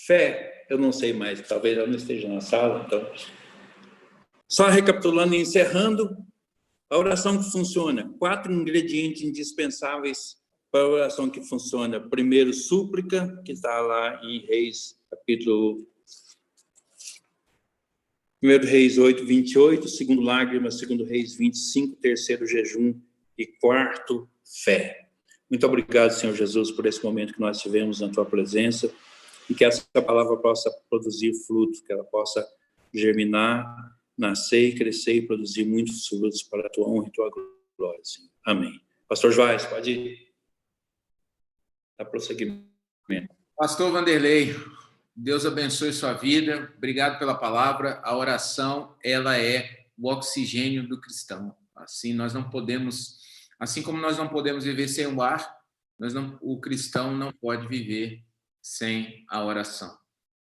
D: Fé, eu não sei mais, talvez ela não esteja na sala, então. Só recapitulando e encerrando, a oração que funciona. 4 ingredientes indispensáveis para a oração que funciona. Primeiro, súplica, que está lá em Reis, capítulo 1 Reis 8, 28, segundo, lágrimas, segundo Reis 25, terceiro, jejum e quarto, fé. Muito obrigado, Senhor Jesus, por esse momento que nós tivemos na Tua presença e que essa palavra possa produzir frutos, que ela possa germinar, nascer e crescer e produzir muitos frutos para a Tua honra e Tua glória, Senhor. Amém. Pastor Joás, pode dar prosseguimento.
B: Pastor Vanderlei, Deus abençoe sua vida. Obrigado pela palavra. A oração, ela é o oxigênio do cristão. Assim como nós não podemos viver sem o ar, o cristão não pode viver sem a oração.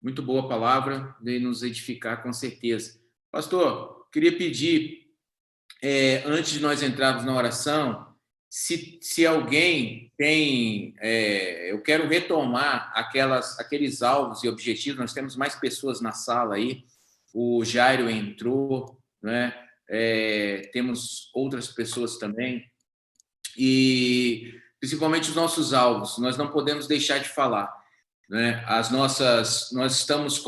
B: Muito boa palavra, veio nos edificar com certeza. Pastor, queria pedir, antes de nós entrarmos na oração, se alguém tem... eu quero retomar aqueles alvos e objetivos. Nós temos mais pessoas na sala aí. O Jairo entrou, né? Temos outras pessoas também. E principalmente os nossos alvos. Nós não podemos deixar de falar, né? Nós estamos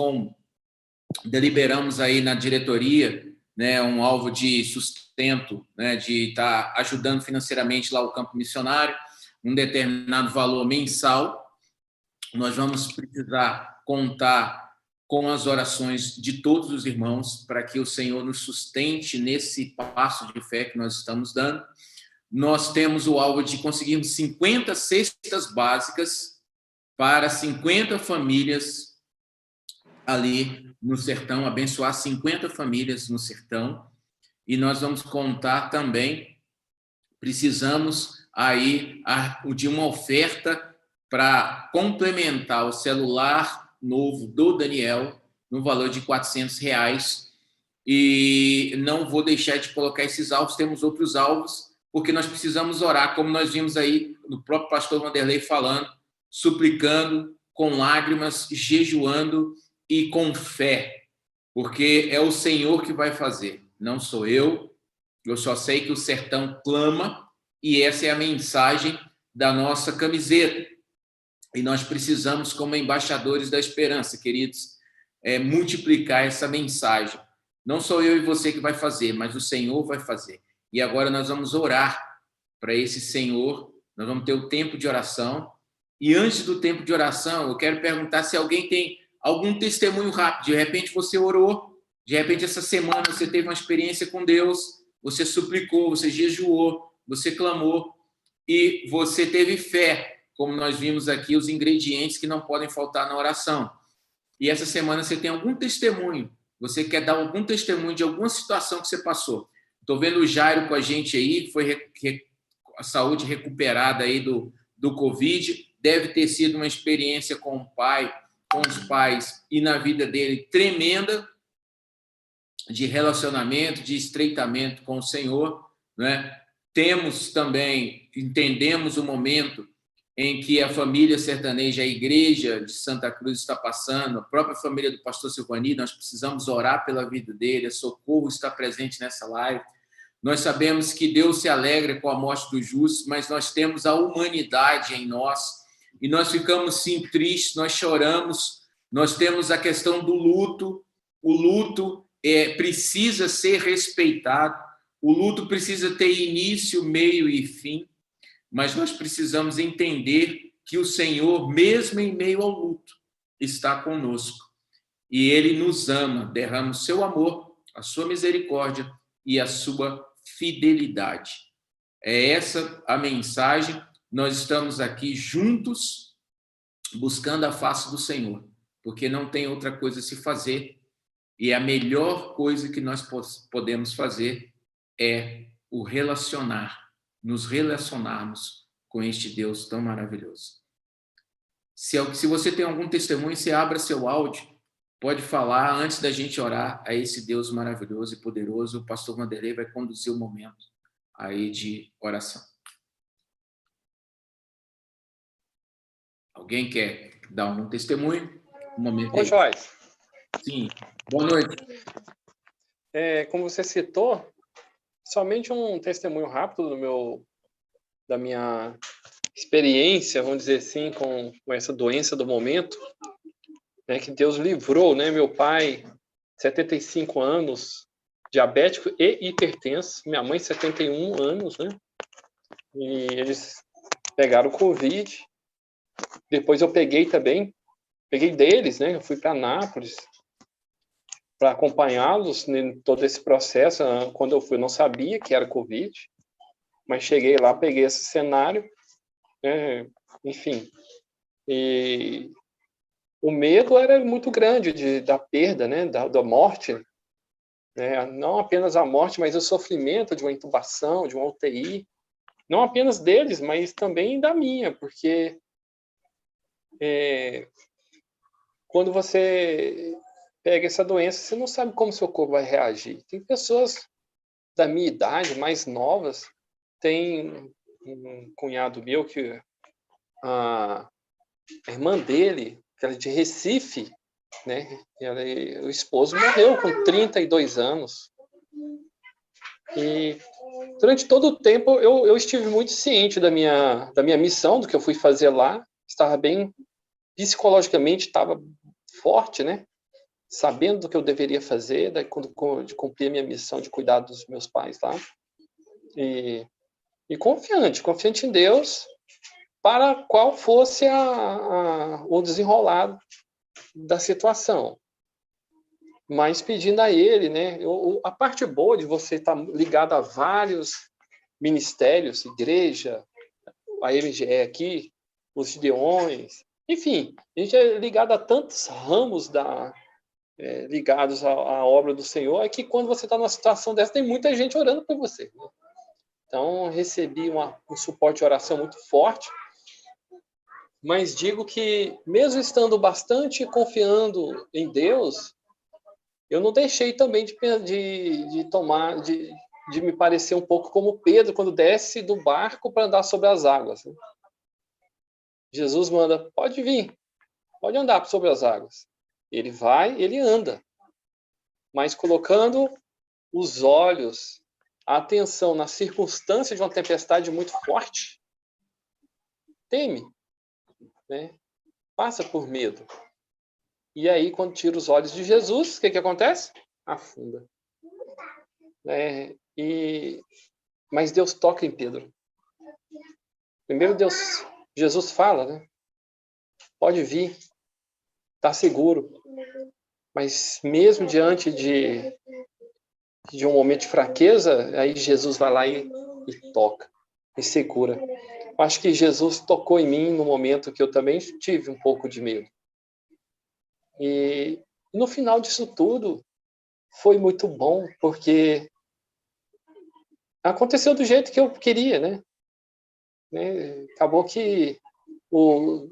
B: deliberamos aí na diretoria, né, um alvo de sustento, né, de estar ajudando financeiramente lá o campo missionário, um determinado valor mensal. Nós vamos precisar contar com as orações de todos os irmãos para que o Senhor nos sustente nesse passo de fé que nós estamos dando. Nós temos o alvo de conseguirmos 50 cestas básicas para 50 famílias ali no sertão, abençoar 50 famílias no sertão. E nós vamos contar também, precisamos aí de uma oferta para complementar o celular novo do Daniel, no valor de R$ 400. E não vou deixar de colocar esses alvos, temos outros alvos, porque nós precisamos orar, como nós vimos aí no próprio pastor Vanderlei falando, suplicando, com lágrimas, jejuando e com fé, porque é o Senhor que vai fazer, não sou eu. Eu só sei que o sertão clama e essa é a mensagem da nossa camiseta. E nós precisamos, como embaixadores da esperança, queridos, multiplicar essa mensagem. Não sou eu e você que vai fazer, mas o Senhor vai fazer. E agora nós vamos orar para esse Senhor, nós vamos ter o tempo de oração. E antes do tempo de oração, eu quero perguntar se alguém tem algum testemunho rápido. De repente você orou, de repente essa semana você teve uma experiência com Deus, você suplicou, você jejuou, você clamou e você teve fé, como nós vimos aqui, os ingredientes que não podem faltar na oração. E essa semana você tem algum testemunho, você quer dar algum testemunho de alguma situação que você passou. Estou vendo o Jairo com a gente aí, foi a saúde recuperada aí do Covid, deve ter sido uma experiência com o pai, com os pais e na vida dele tremenda, de relacionamento, de estreitamento com o Senhor, né? Temos também, entendemos o momento em que a família sertaneja, a igreja de Santa Cruz está passando, a própria família do pastor Silvani, nós precisamos orar pela vida dele, a Socorro está presente nessa live. Nós sabemos que Deus se alegra com a morte dos justos, mas nós temos a humanidade em nós, e nós ficamos sim tristes, nós choramos, nós temos a questão do luto, o luto precisa ser respeitado, o luto precisa ter início, meio e fim, mas nós precisamos entender que o Senhor, mesmo em meio ao luto, está conosco. E Ele nos ama, derrama o seu amor, a sua misericórdia e a sua fidelidade. É essa a mensagem. Nós estamos aqui juntos, buscando a face do Senhor, porque não tem outra coisa a se fazer. E a melhor coisa que nós podemos fazer é o nos relacionarmos com este Deus tão maravilhoso. Se você tem algum testemunho, você abra seu áudio, pode falar antes da gente orar a esse Deus maravilhoso e poderoso. O pastor Vanderlei vai conduzir o momento aí de oração. Alguém quer dar algum testemunho? Um momento aí.
F: Ô, Joyce.
B: Sim. Boa noite.
F: Como você citou, somente um testemunho rápido da minha experiência, vamos dizer assim, com essa doença do momento, né, que Deus livrou, né? Meu pai, 75 anos, diabético e hipertenso, minha mãe, 71 anos, né? E eles pegaram Covid. Depois eu peguei deles, né? Eu fui para Nápoles para acompanhá-los em todo esse processo. Quando eu fui, eu não sabia que era Covid, mas cheguei lá, peguei esse cenário, né? Enfim. E o medo era muito grande da perda, né? Da morte, né? Não apenas a morte, mas o sofrimento de uma intubação, de uma UTI. Não apenas deles, mas também da minha, porque quando você pega essa doença, você não sabe como seu corpo vai reagir. Tem pessoas da minha idade, mais novas, tem um cunhado meu que a irmã dele, que era de Recife, né? O esposo morreu com 32 anos. E durante todo o tempo eu estive muito ciente da minha missão, do que eu fui fazer lá. Estava bem psicologicamente, estava forte, né? Sabendo do que eu deveria fazer, de cumprir a minha missão de cuidar dos meus pais lá. E confiante em Deus, para qual fosse o desenrolar da situação. Mas pedindo a Ele, né? A parte boa de você estar ligado a vários ministérios, igreja, a MGE aqui, os Gideões, enfim, a gente é ligado a tantos ramos ligados à obra do Senhor, é que quando você está numa situação dessa, tem muita gente orando por você. Né? Então, recebi um suporte de oração muito forte, mas digo que, mesmo estando bastante confiando em Deus, eu não deixei também de tomar, de me parecer um pouco como Pedro, quando desce do barco para andar sobre as águas, né? Jesus manda, pode vir, pode andar sobre as águas. Ele vai, ele anda, mas colocando os olhos, a atenção na circunstância de uma tempestade muito forte, teme, né? Passa por medo. E aí, quando tira os olhos de Jesus, o que acontece? Afunda. Mas Deus toca em Pedro. Primeiro Jesus fala, né? Pode vir, está seguro. Mas mesmo diante de um momento de fraqueza, aí Jesus vai lá e toca, e segura. Eu acho que Jesus tocou em mim no momento que eu também tive um pouco de medo. E no final disso tudo, foi muito bom, porque aconteceu do jeito que eu queria, né? Acabou que o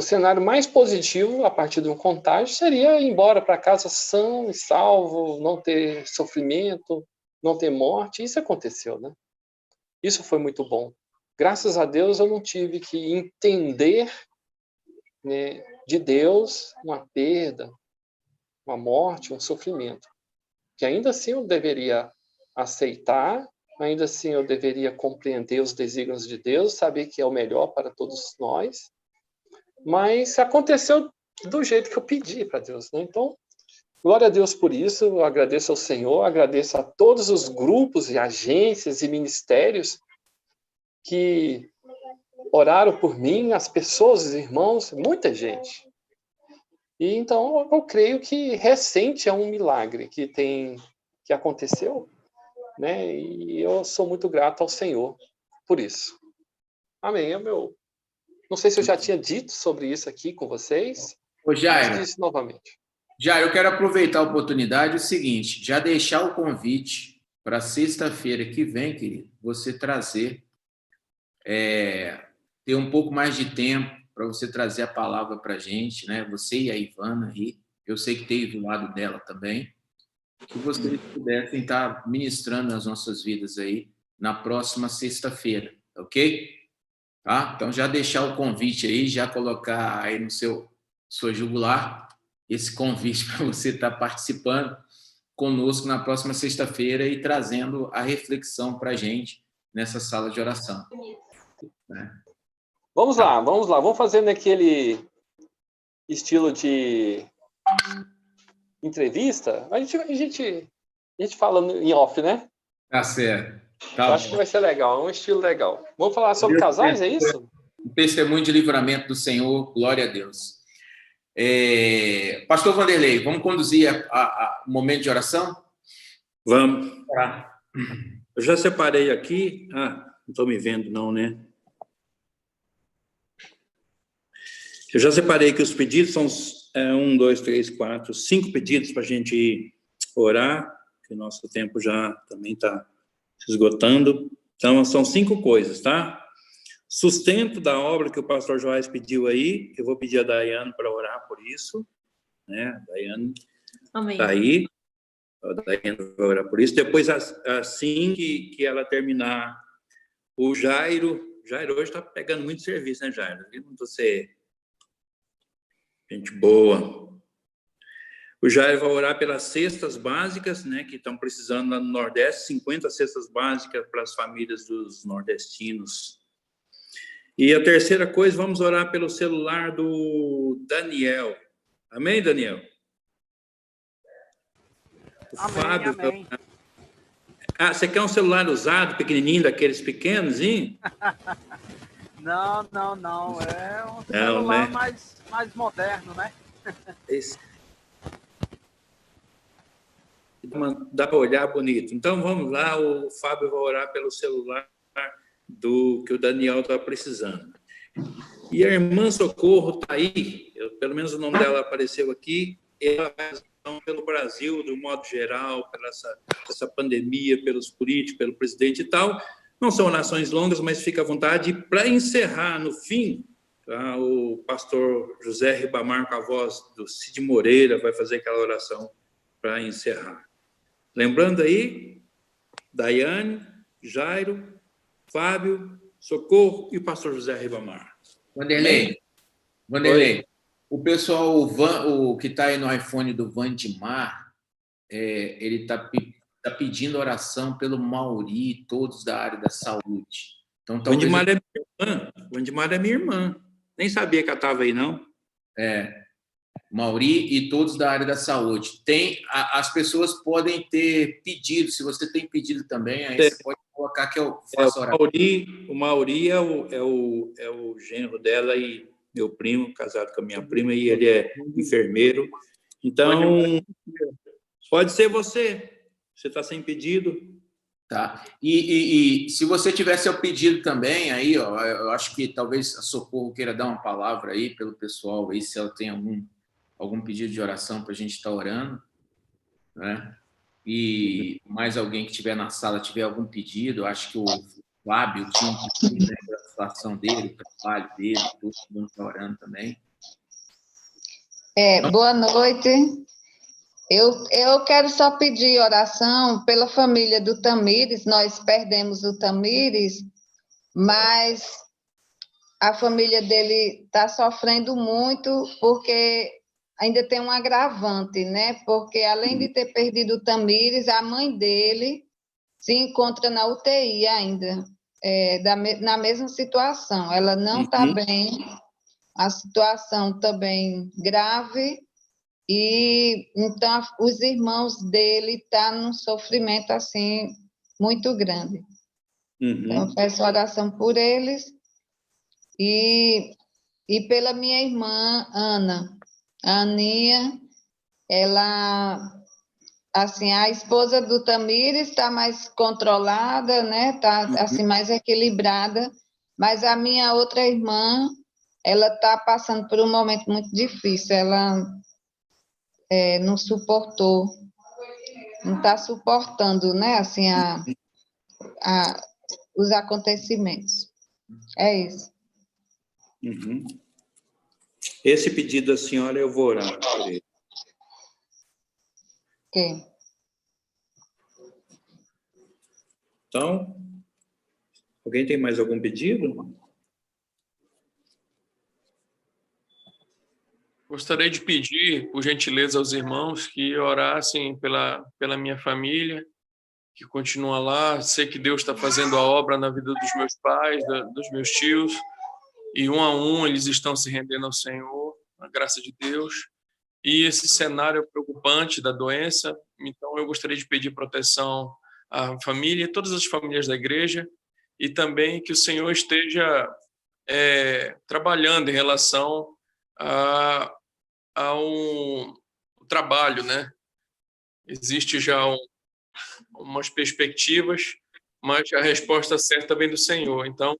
F: cenário mais positivo, a partir de um contágio, seria ir embora para casa são e salvo, não ter sofrimento, não ter morte. Isso aconteceu, né? Isso foi muito bom. Graças a Deus eu não tive que entender, né, de Deus uma perda, uma morte, um sofrimento. Que ainda assim eu deveria aceitar, ainda assim eu deveria compreender os desígnios de Deus, saber que é o melhor para todos nós. Mas aconteceu do jeito que eu pedi para Deus, né? Então, glória a Deus por isso, eu agradeço ao Senhor, agradeço a todos os grupos e agências e ministérios que oraram por mim, as pessoas, os irmãos, muita gente. E então eu creio que recente é um milagre que aconteceu, né? E eu sou muito grato ao Senhor por isso. Amém. Não sei se eu já tinha dito sobre isso aqui com vocês.
B: Ô, Jairo,
F: Disse novamente.
B: Jairo, eu quero aproveitar a oportunidade, o seguinte, já deixar o convite para sexta-feira que vem, querido, você trazer, ter um pouco mais de tempo para você trazer a palavra para a gente, né? Você e a Ivana aí, eu sei que teve do lado dela também, que vocês pudessem estar ministrando nas nossas vidas aí na próxima sexta-feira, ok? Tá? Então, já deixar o convite aí, já colocar aí no sua jugular esse convite para você estar participando conosco na próxima sexta-feira e trazendo a reflexão para a gente nessa sala de oração. Né?
F: Vamos lá. Vamos fazer naquele estilo de entrevista. A gente fala em off, né?
B: Tá certo. Tá.
F: Eu acho que vai ser legal, é um estilo legal. Vamos falar sobre casais, é isso?
B: Um testemunho de livramento do Senhor, glória a Deus. Pastor Vanderlei, vamos conduzir o momento de oração?
D: Vamos. Eu já separei aqui. Não estou me vendo, não, né? Eu já separei que os pedidos são 1, 2, 3, 4, 5 pedidos para a gente orar, que o nosso tempo já também está se esgotando. Então, são 5 coisas, tá? Sustento da obra que o pastor Joás pediu aí, eu vou pedir a Daiane para orar por isso, né? A Daiane está aí, a Daiane vai orar por isso. Depois, assim que ela terminar, o Jairo hoje está pegando muito serviço, né, Jairo? Você, gente boa. O Jairo vai orar pelas cestas básicas, né, que estão precisando lá no Nordeste, 50 cestas básicas para as famílias dos nordestinos. E a terceira coisa, vamos orar pelo celular do Daniel. Amém, Daniel?
E: Amém,
D: Fábio.
E: amém.
D: Você quer um celular usado, pequenininho, daqueles pequenos, hein?
E: Não. É um celular, né? mais moderno, né?
D: Dá para olhar bonito. Então, vamos lá, o Fábio vai orar pelo celular que o Daniel está precisando. E a irmã Socorro está aí, pelo menos o nome dela apareceu aqui, ela vai pelo Brasil, do modo geral, pela essa pandemia, pelos políticos, pelo presidente e tal. Não são orações longas, mas fica à vontade. Para encerrar, no fim, tá, o pastor José Ribamar, com a voz do Cid Moreira, vai fazer aquela oração para encerrar. Lembrando aí, Daiane, Jairo, Fábio, Socorro e o pastor José Ribamar.
B: Vanderlei, o pessoal, o que está aí no iPhone do Vandimar, ele está pedindo oração pelo Mauri e todos da área da saúde. Então, talvez...
D: Vandimar é minha irmã. Nem sabia que ela estava aí, não.
B: Mauri e todos da área da saúde. As pessoas podem ter pedido, se você tem pedido também, aí você pode colocar que eu faço oração.
D: O Mauri é o genro dela e meu primo, casado com a minha prima, e ele é enfermeiro. Então, pode ser você. Você está sem pedido.
B: Tá. E se você tiver seu pedido também, aí, ó, eu acho que talvez a Socorro queira dar uma palavra aí pelo pessoal, aí, se ela tem algum pedido de oração para a gente estar orando, né? E mais alguém que estiver na sala tiver algum pedido, eu acho que o Fábio tinha um pedido, né, da situação dele, do trabalho dele, todo mundo está orando também.
G: Boa noite. Eu quero só pedir oração pela família do Tamires. Nós perdemos o Tamires, mas a família dele está sofrendo muito porque ainda tem um agravante, né? Porque além de ter perdido o Tamires, a mãe dele se encontra na UTI ainda, na mesma situação. Ela não está bem, a situação também grave. E então os irmãos dele estão num sofrimento assim muito grande. Então eu peço oração por eles e pela minha irmã Ana. A Aninha, ela, assim, a esposa do Tamires está mais controlada, né? Está assim mais equilibrada, mas a minha outra irmã, ela está passando por um momento muito difícil. Ela não suportou, não está suportando, né, assim, os acontecimentos. É isso.
D: Esse pedido da senhora, eu vou orar por ele.
G: Ok.
D: Então, alguém tem mais algum pedido?
A: Gostaria de pedir, por gentileza, aos irmãos que orassem pela minha família, que continua lá. Sei que Deus está fazendo a obra na vida dos meus pais, dos meus tios, e um a um eles estão se rendendo ao Senhor, na graça de Deus. E esse cenário preocupante da doença, então eu gostaria de pedir proteção à família, todas as famílias da igreja, e também que o Senhor esteja trabalhando em relação ao trabalho, né? Existe já umas perspectivas, mas a resposta certa vem do Senhor. Então,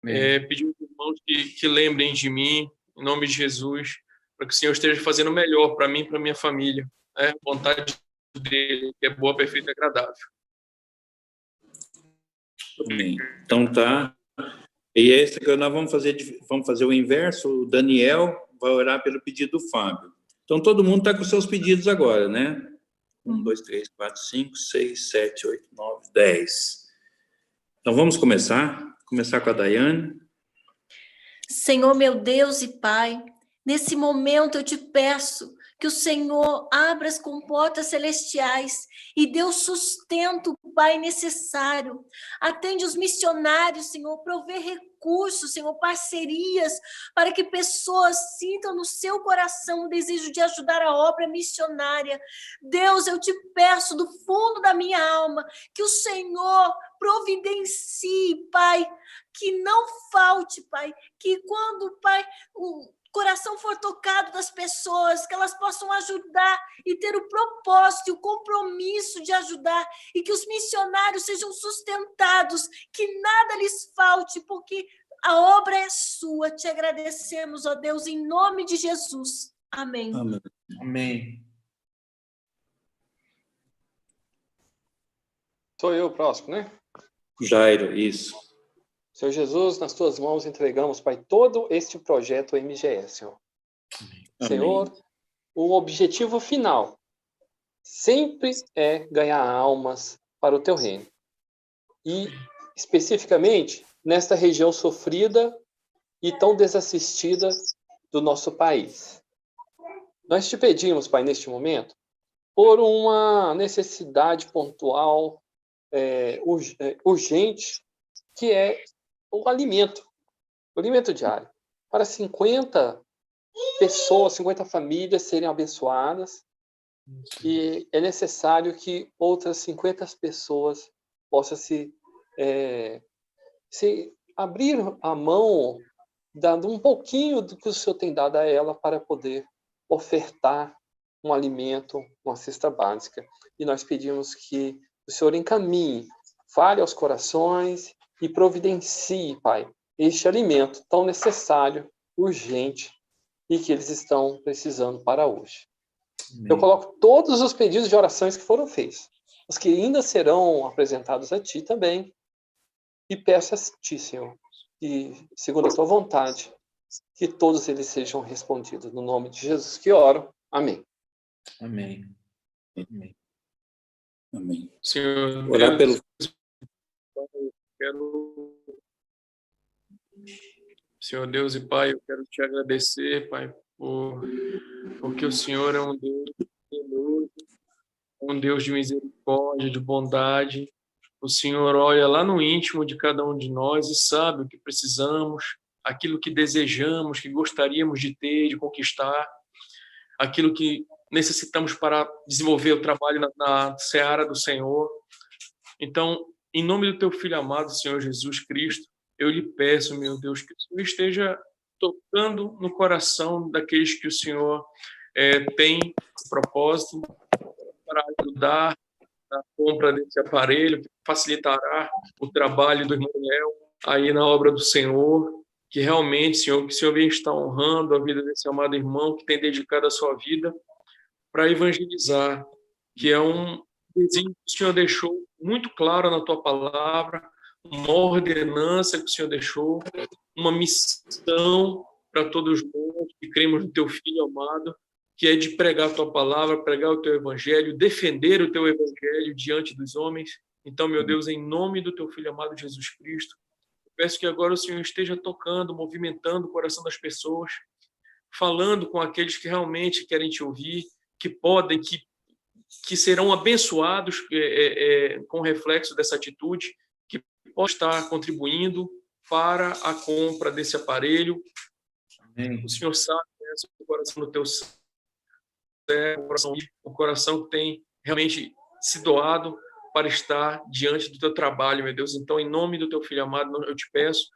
A: pedir aos irmãos que lembrem de mim, em nome de Jesus, para que o Senhor esteja fazendo o melhor para mim e para minha família, né? Vontade dele, que é boa, perfeita e agradável.
D: Bem, então tá. E esse que nós vamos fazer o inverso. O Daniel vai orar pelo pedido do Fábio. Então todo mundo está com seus pedidos agora, né? 1, 2, 3, 4, 5, 6, 7, 8, 9, 10. Então vamos começar com a Daiane.
C: Senhor, meu Deus e Pai, nesse momento eu te peço que o Senhor abra as comportas celestiais e dê o sustento, Pai, necessário. Atende os missionários, Senhor, provê recursos, Senhor, parcerias, para que pessoas sintam no seu coração o desejo de ajudar a obra missionária. Deus, eu te peço do fundo da minha alma que o Senhor providencie, Pai, que não falte, Pai, que quando, Pai, o coração for tocado das pessoas, que elas possam ajudar e ter o propósito e o compromisso de ajudar, e que os missionários sejam sustentados, que nada lhes falte, porque a obra é sua. Te agradecemos, ó Deus, em nome de Jesus. Amém.
D: Amém.
B: Amém.
F: Sou eu o próximo, né?
D: Jairo, isso.
F: Senhor Jesus, nas tuas mãos entregamos, Pai, todo este projeto MGS, Senhor.
D: Amém.
F: Senhor, o objetivo final sempre é ganhar almas para o teu reino. E, especificamente, nesta região sofrida e tão desassistida do nosso país. Nós te pedimos, Pai, neste momento, por uma necessidade pontual, urgente, que é o alimento diário. Para 50 pessoas, 50 famílias serem abençoadas, e é necessário que outras 50 pessoas possam se abrir a mão, dando um pouquinho do que o Senhor tem dado a ela para poder ofertar um alimento, uma cesta básica. E nós pedimos que o Senhor encaminhe, fale aos corações e providencie, Pai, este alimento tão necessário, urgente, e que eles estão precisando para hoje. Amém. Eu coloco todos os pedidos de orações que foram feitos, os que ainda serão apresentados a Ti também, e peço a Ti, Senhor, e segundo a Tua vontade, que todos eles sejam respondidos. No nome de Jesus que oro. Amém.
B: Amém. Amém.
D: Amém.
A: Senhor,
D: Orar pelo...
A: Senhor Deus e Pai, eu quero te agradecer, Pai, porque o Senhor é um Deus generoso, um Deus de misericórdia, de bondade. O Senhor olha lá no íntimo de cada um de nós e sabe o que precisamos, aquilo que desejamos, que gostaríamos de ter, de conquistar, aquilo que necessitamos para desenvolver o trabalho na seara do Senhor. Então, em nome do Teu Filho amado, Senhor Jesus Cristo, eu lhe peço, meu Deus, que o Senhor esteja tocando no coração daqueles que o Senhor tem propósito para ajudar na compra desse aparelho, que facilitará o trabalho do irmão Léo aí na obra do Senhor, que realmente, Senhor, que o Senhor venha estar honrando a vida desse amado irmão que tem dedicado a sua vida para evangelizar, que é um desenho que o Senhor deixou muito claro na Tua palavra, uma ordenança que o Senhor deixou, uma missão para todos nós que cremos no Teu Filho amado, que é de pregar a Tua palavra, pregar o Teu Evangelho, defender o Teu Evangelho diante dos homens. Então, meu Deus, em nome do Teu Filho amado Jesus Cristo, eu peço que agora o Senhor esteja tocando, movimentando o coração das pessoas, falando com aqueles que realmente querem Te ouvir, que podem, que serão abençoados com o reflexo dessa atitude, que pode estar contribuindo para a compra desse aparelho. Amém. O Senhor sabe, conhece o coração do Teu servo, o coração que tem realmente se doado para estar diante do Teu trabalho, meu Deus. Então, em nome do Teu Filho amado, eu te peço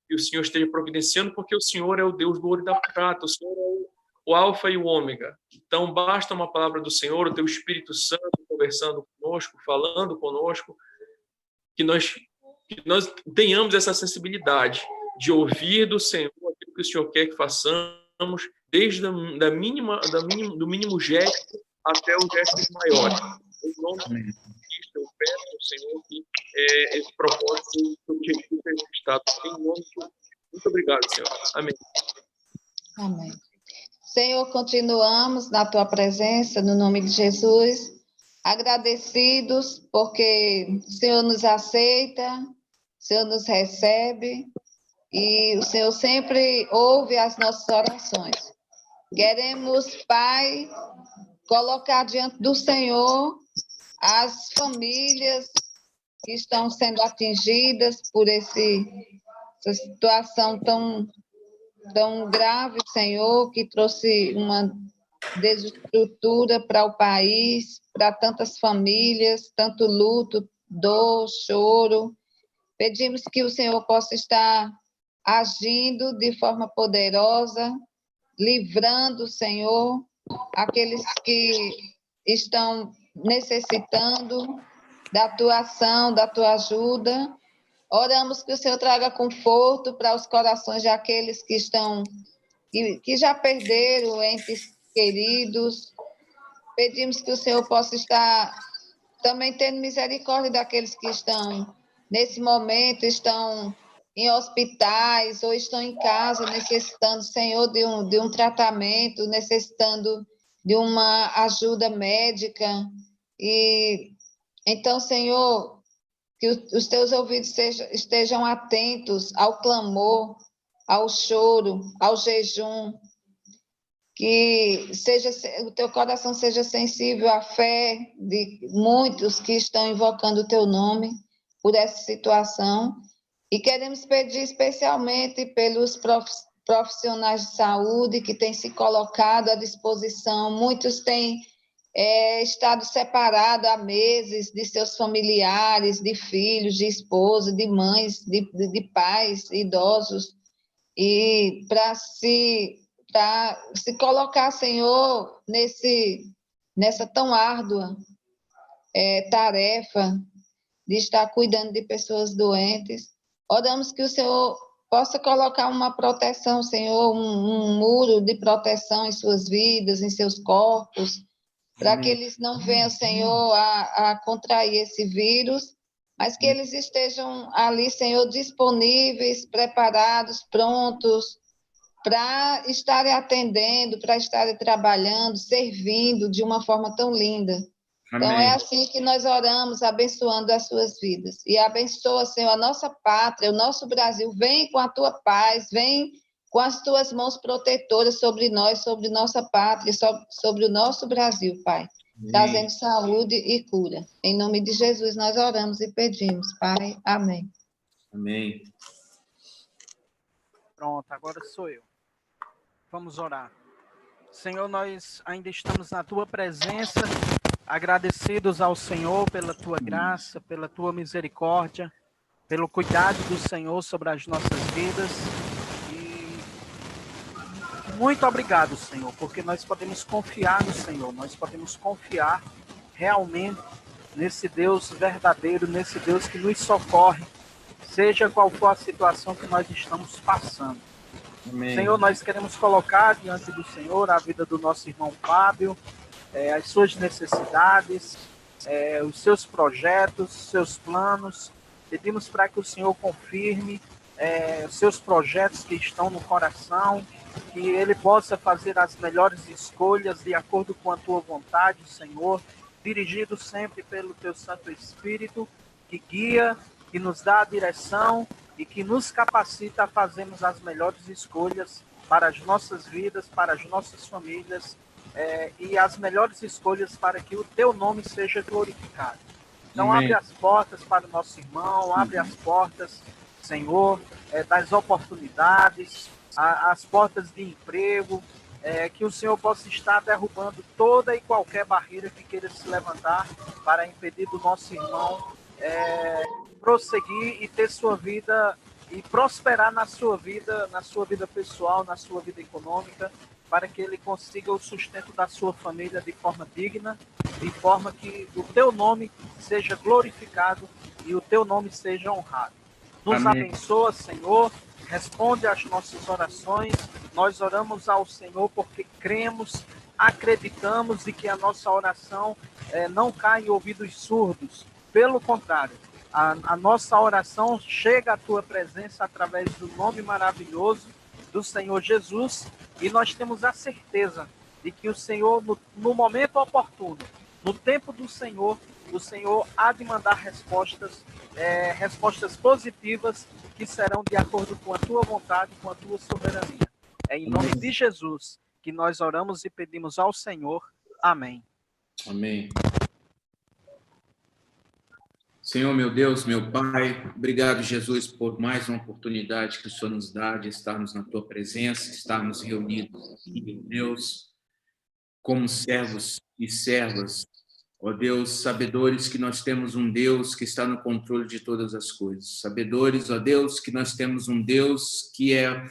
A: que o Senhor esteja providenciando, porque o Senhor é o Deus do ouro e da prata, o Senhor é o Alfa e o Ômega. Então, basta uma palavra do Senhor, o Teu Espírito Santo conversando conosco, falando conosco, que nós tenhamos essa sensibilidade de ouvir do Senhor aquilo que o Senhor quer que façamos, desde do mínimo gesto até os gestos maiores. Em nome de Cristo, eu peço ao Senhor que esse propósito, esse objetivo seja registrado. Em nome de Jesus. Muito obrigado, Senhor. Amém.
G: Amém. Senhor, continuamos na Tua presença, no nome de Jesus, agradecidos porque o Senhor nos aceita, o Senhor nos recebe e o Senhor sempre ouve as nossas orações. Queremos, Pai, colocar diante do Senhor as famílias que estão sendo atingidas por essa situação tão grave, Senhor, que trouxe uma desestrutura para o país, para tantas famílias, tanto luto, dor, choro. Pedimos que o Senhor possa estar agindo de forma poderosa, livrando, Senhor, aqueles que estão necessitando da Tua ação, da Tua ajuda. Oramos que o Senhor traga conforto para os corações daqueles que já perderam entes queridos. Pedimos que o Senhor possa estar também tendo misericórdia daqueles que estão, nesse momento, estão em hospitais ou estão em casa necessitando, Senhor, de um tratamento, necessitando de uma ajuda médica. E então, Senhor, que os teus ouvidos estejam atentos ao clamor, ao choro, ao jejum, que o teu coração seja sensível à fé de muitos que estão invocando o teu nome por essa situação. E queremos pedir especialmente pelos profissionais de saúde que têm se colocado à disposição. Muitos têm estado separados há meses de seus familiares, de filhos, de esposa, de mães, de pais idosos, e para se colocar, Senhor, nessa tão árdua tarefa de estar cuidando de pessoas doentes. Oramos que o Senhor possa colocar uma proteção, Senhor, um muro de proteção em suas vidas, em seus corpos, para que eles não venham, Senhor, a contrair esse vírus, mas que eles estejam ali, Senhor, disponíveis, preparados, prontos, para estarem atendendo, para estarem trabalhando, servindo de uma forma tão linda.
B: Amém.
G: Então, é assim que nós oramos, abençoando as suas vidas. E abençoa, Senhor, a nossa pátria, o nosso Brasil. Vem com a tua paz, vem com as tuas mãos protetoras sobre nós, sobre nossa pátria, sobre o nosso Brasil, Pai.
B: Amém.
G: Trazendo saúde e cura. Em nome de Jesus nós oramos e pedimos, Pai. Amém.
B: Amém.
E: Pronto, agora sou eu. Vamos orar. Senhor, nós ainda estamos na tua presença, agradecidos ao Senhor pela tua graça, pela tua misericórdia, pelo cuidado do Senhor sobre as nossas vidas. E muito obrigado, Senhor, porque nós podemos confiar no Senhor, nós podemos confiar realmente nesse Deus verdadeiro, nesse Deus que nos socorre, seja qual for a situação que nós estamos passando.
B: Amém.
E: Senhor, nós queremos colocar diante do Senhor a vida do nosso irmão Fábio, as suas necessidades, os seus projetos, seus planos. Pedimos para que o Senhor confirme os seus projetos que estão no coração, que ele possa fazer as melhores escolhas de acordo com a tua vontade, Senhor, dirigido sempre pelo teu Santo Espírito, que guia, que nos dá a direção e que nos capacita a fazermos as melhores escolhas para as nossas vidas, para as nossas famílias, e as melhores escolhas para que o teu nome seja glorificado. Então,
B: Amém.
E: abre as portas para o nosso irmão, abre as portas, Senhor, das oportunidades, as portas de emprego, que o Senhor possa estar derrubando toda e qualquer barreira que queira se levantar para impedir do nosso irmão prosseguir e ter sua vida e prosperar na sua vida pessoal, na sua vida econômica, para que ele consiga o sustento da sua família de forma digna, de forma que o teu nome seja glorificado e o teu nome seja honrado. Nos
B: Amém.
E: abençoa, Senhor, responde às nossas orações. Nós oramos ao Senhor porque cremos, acreditamos e que a nossa oração não cai em ouvidos surdos. Pelo contrário, a nossa oração chega à tua presença através do nome maravilhoso do Senhor Jesus, e nós temos a certeza de que o Senhor, no momento oportuno, no tempo do Senhor, o Senhor há de mandar respostas positivas que serão de acordo com a tua vontade, com a tua soberania. É em nome de Jesus que nós oramos e pedimos ao Senhor. Amém.
B: Amém. Senhor, meu Deus, meu Pai, obrigado, Jesus, por mais uma oportunidade que o Senhor nos dá de estarmos na Tua presença, de estarmos reunidos aqui, meu Deus, como servos e servas, ó Deus, sabedores que nós temos um Deus que está no controle de todas as coisas, sabedores, ó Deus, que nós temos um Deus que é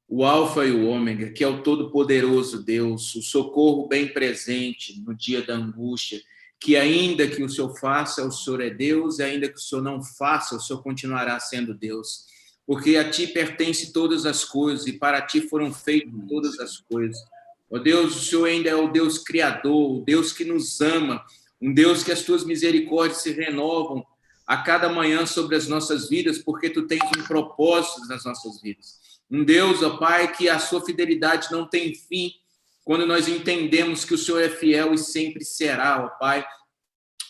B: o Alfa e o Ômega, que é o Todo-Poderoso Deus, o socorro bem presente no dia da angústia, que ainda que o Senhor faça, o Senhor é Deus, e ainda que o Senhor não faça, o Senhor continuará sendo Deus. Porque a Ti pertence todas as coisas, e para Ti foram feitas todas as coisas. Ó Deus, o Senhor ainda é o Deus Criador, o Deus que nos ama, um Deus que as Tuas misericórdias se renovam a cada manhã sobre as nossas vidas, porque Tu tens um propósito nas nossas vidas. Um Deus, ó Pai, que a Sua fidelidade não tem fim. quando nós entendemos que o Senhor é fiel e sempre será, ó Pai,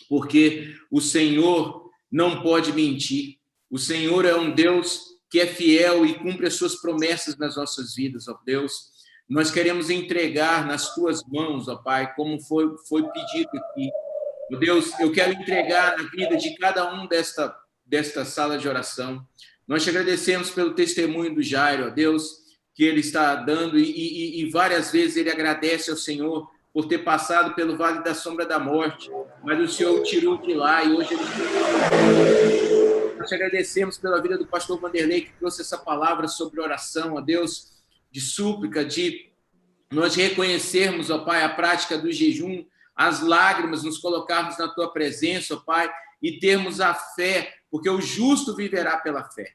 B: porque o Senhor não pode mentir. O Senhor é um Deus que é fiel e cumpre as suas promessas nas nossas vidas, ó Deus. Nós queremos entregar nas tuas mãos, ó Pai, como foi pedido aqui. Ó Deus, eu quero entregar na vida de cada um desta sala de oração. Nós te agradecemos pelo testemunho do Jairo, ó Deus, que ele está dando, e várias vezes ele agradece ao Senhor por ter passado pelo vale da sombra da morte, mas o Senhor o tirou de lá e hoje ele... Nós te agradecemos pela vida do pastor Vanderlei, que trouxe essa palavra sobre oração, ó Deus, de súplica, de nós reconhecermos, ó Pai, a prática do jejum, as lágrimas, nos colocarmos na tua presença, ó Pai, e termos a fé, porque o justo viverá pela fé.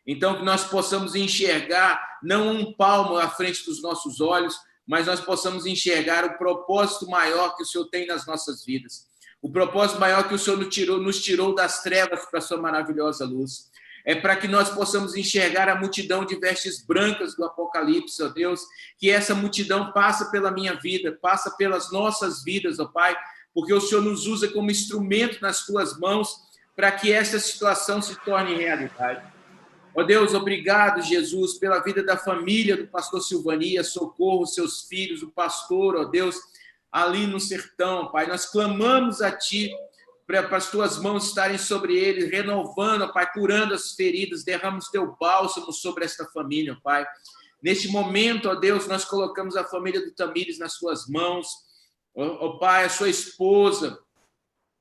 B: Então, que nós possamos enxergar não um palmo à frente dos nossos olhos, mas nós possamos enxergar o propósito maior que o Senhor tem nas nossas vidas. O propósito maior que o Senhor nos tirou das trevas para a sua maravilhosa luz. É para que nós possamos enxergar a multidão de vestes brancas do Apocalipse, ó Deus, que essa multidão passa pela minha vida, passa pelas nossas vidas, ó Pai, porque o Senhor nos usa como instrumento nas tuas mãos para que essa situação se torne realidade. Ó Deus, obrigado, Jesus, pela vida da família do pastor Silvania, socorro seus filhos, o pastor, ó Deus, ali no sertão, Pai. Nós clamamos a Ti para as Tuas mãos estarem sobre eles, renovando, Pai, curando as feridas, derrama o Teu bálsamo sobre esta família, Pai. Neste momento, ó Deus, nós colocamos a família do Tamires nas Tuas mãos, ó Pai, a sua esposa,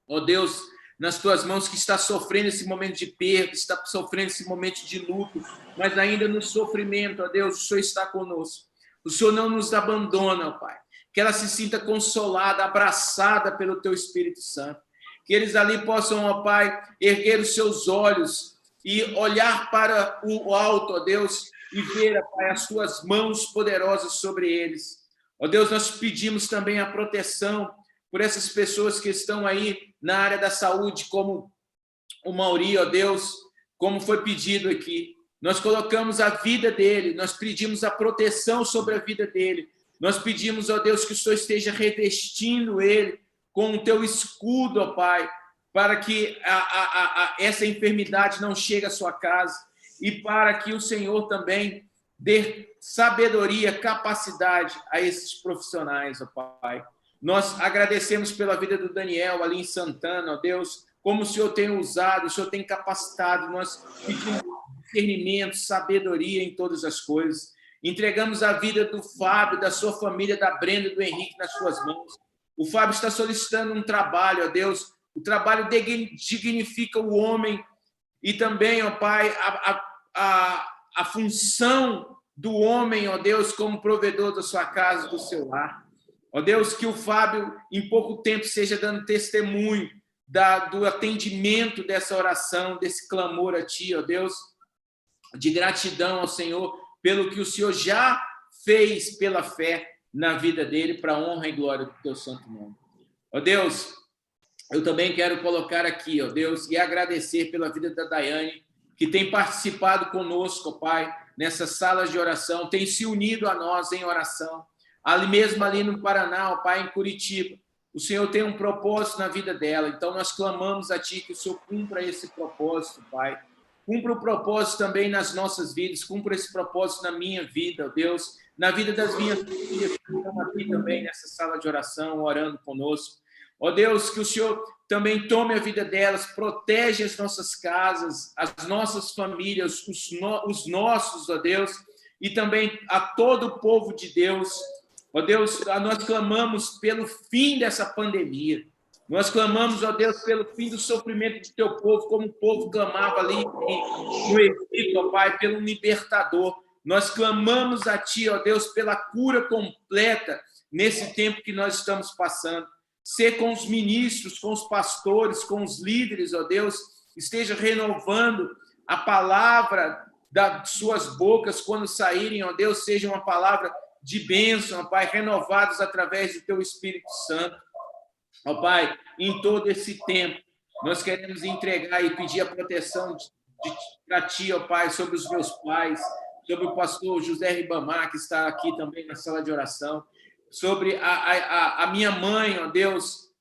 B: ó Deus, nas tuas mãos, que está sofrendo esse momento de perda, está sofrendo esse momento de luto, mas ainda no sofrimento, ó Deus, o Senhor está conosco. O Senhor não nos abandona, ó Pai. Que ela se sinta consolada, abraçada pelo Teu Espírito Santo. Que eles ali possam, ó Pai, erguer os seus olhos e olhar para o alto, ó Deus, e ver, ó Pai, as Tuas mãos poderosas sobre eles. Ó Deus, nós pedimos também a proteção por essas pessoas que estão aí na área da saúde, como o Mauri, ó Deus, como foi pedido aqui. Nós colocamos a vida dele, nós pedimos a proteção sobre a vida dele. Nós pedimos, ó Deus, que o Senhor esteja revestindo ele com o Teu escudo, ó Pai, para que essa enfermidade não chegue à sua casa e para que o Senhor também dê sabedoria, capacidade a esses profissionais, ó Pai. Nós agradecemos pela vida do Daniel ali em Santana, ó Deus, como o Senhor tem usado, o Senhor tem capacitado, nós pedimos discernimento, sabedoria em todas as coisas. Entregamos a vida do Fábio, da sua família, da Brenda e do Henrique nas suas mãos. O Fábio está solicitando um trabalho, ó Deus, o trabalho dignifica o homem e também, ó Pai, a função do homem, ó Deus, como provedor da sua casa, do seu lar. Ó Deus, que o Fábio, em pouco tempo, seja dando testemunho do atendimento dessa oração, desse clamor a Ti, ó Deus, de gratidão ao Senhor, pelo que o Senhor já fez pela fé na vida dele, para a honra e glória do Teu santo nome. Ó Deus, eu também quero colocar aqui, ó Deus, e agradecer pela vida da Daiane, que tem participado conosco, ó Pai, nessas salas de oração, tem se unido a nós em oração. Ali mesmo, ali no Paraná, ó Pai, em Curitiba, o Senhor tem um propósito na vida dela, então nós clamamos a Ti que o Senhor cumpra esse propósito, Pai. Cumpra o propósito também nas nossas vidas, cumpra esse propósito na minha vida, ó Deus, na vida das minhas filhas que estão aqui também nessa sala de oração, orando conosco. Ó Deus, que o Senhor também tome a vida delas, protege as nossas casas, as nossas famílias, os nossos, ó Deus, e também a todo o povo de Deus. Ó Deus, nós clamamos pelo fim dessa pandemia. Nós clamamos, ó Deus, pelo fim do sofrimento do Teu povo, como o povo clamava ali no Egito, ó Pai, pelo libertador. Nós clamamos a Ti, ó Deus, pela cura completa nesse tempo que nós estamos passando. Ser com os ministros, com os pastores, com os líderes, ó Deus, esteja renovando a palavra das suas bocas quando saírem, ó Deus, seja uma palavra de bênção, ó Pai, renovados através do Teu Espírito Santo. Ó Pai, em todo esse tempo, nós queremos entregar e pedir a proteção para Ti, ó Pai, sobre os meus pais, sobre o pastor José Ribamar, que está aqui também na sala de oração. sobre a minha mãe, ó Deus,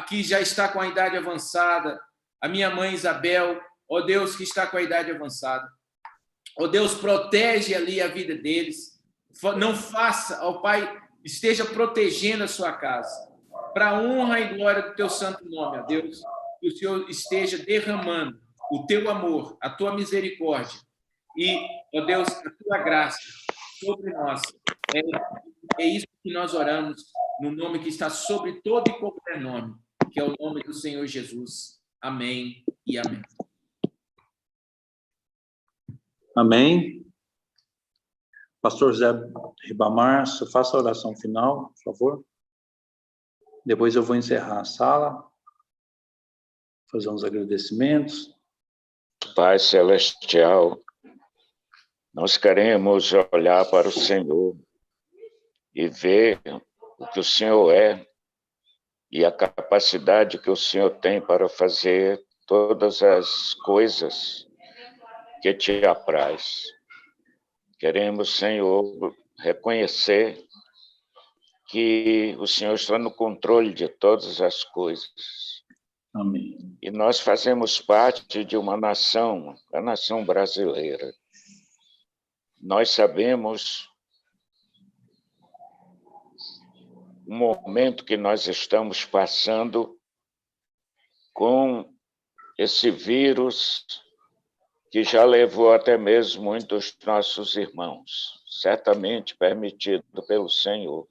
B: que já está com a idade avançada, a minha mãe Isabel, ó Deus, que está com a idade avançada. Ó Deus, protege ali a vida deles. Não faça, ó Pai, esteja protegendo a sua casa. Para a honra e glória do teu santo nome, ó Deus, que o Senhor esteja derramando o teu amor, a tua misericórdia e, ó Deus, a tua graça sobre nós. É isso que nós oramos no nome que está sobre todo e qualquer nome, que é o nome do Senhor Jesus. Amém e amém.
D: Amém. Pastor Zé Ribamar, faça a oração final, por favor. Depois eu vou encerrar a sala, fazer uns agradecimentos.
H: Pai Celestial, nós queremos olhar para o Senhor e ver o que o Senhor é e a capacidade que o Senhor tem para fazer todas as coisas que te apraz. Queremos, Senhor, reconhecer que o Senhor está no controle de todas as coisas.
D: Amém.
H: E nós fazemos parte de uma nação, a nação brasileira. Nós sabemos o momento que nós estamos passando com esse vírus que já levou até mesmo muitos nossos irmãos, certamente permitido pelo Senhor.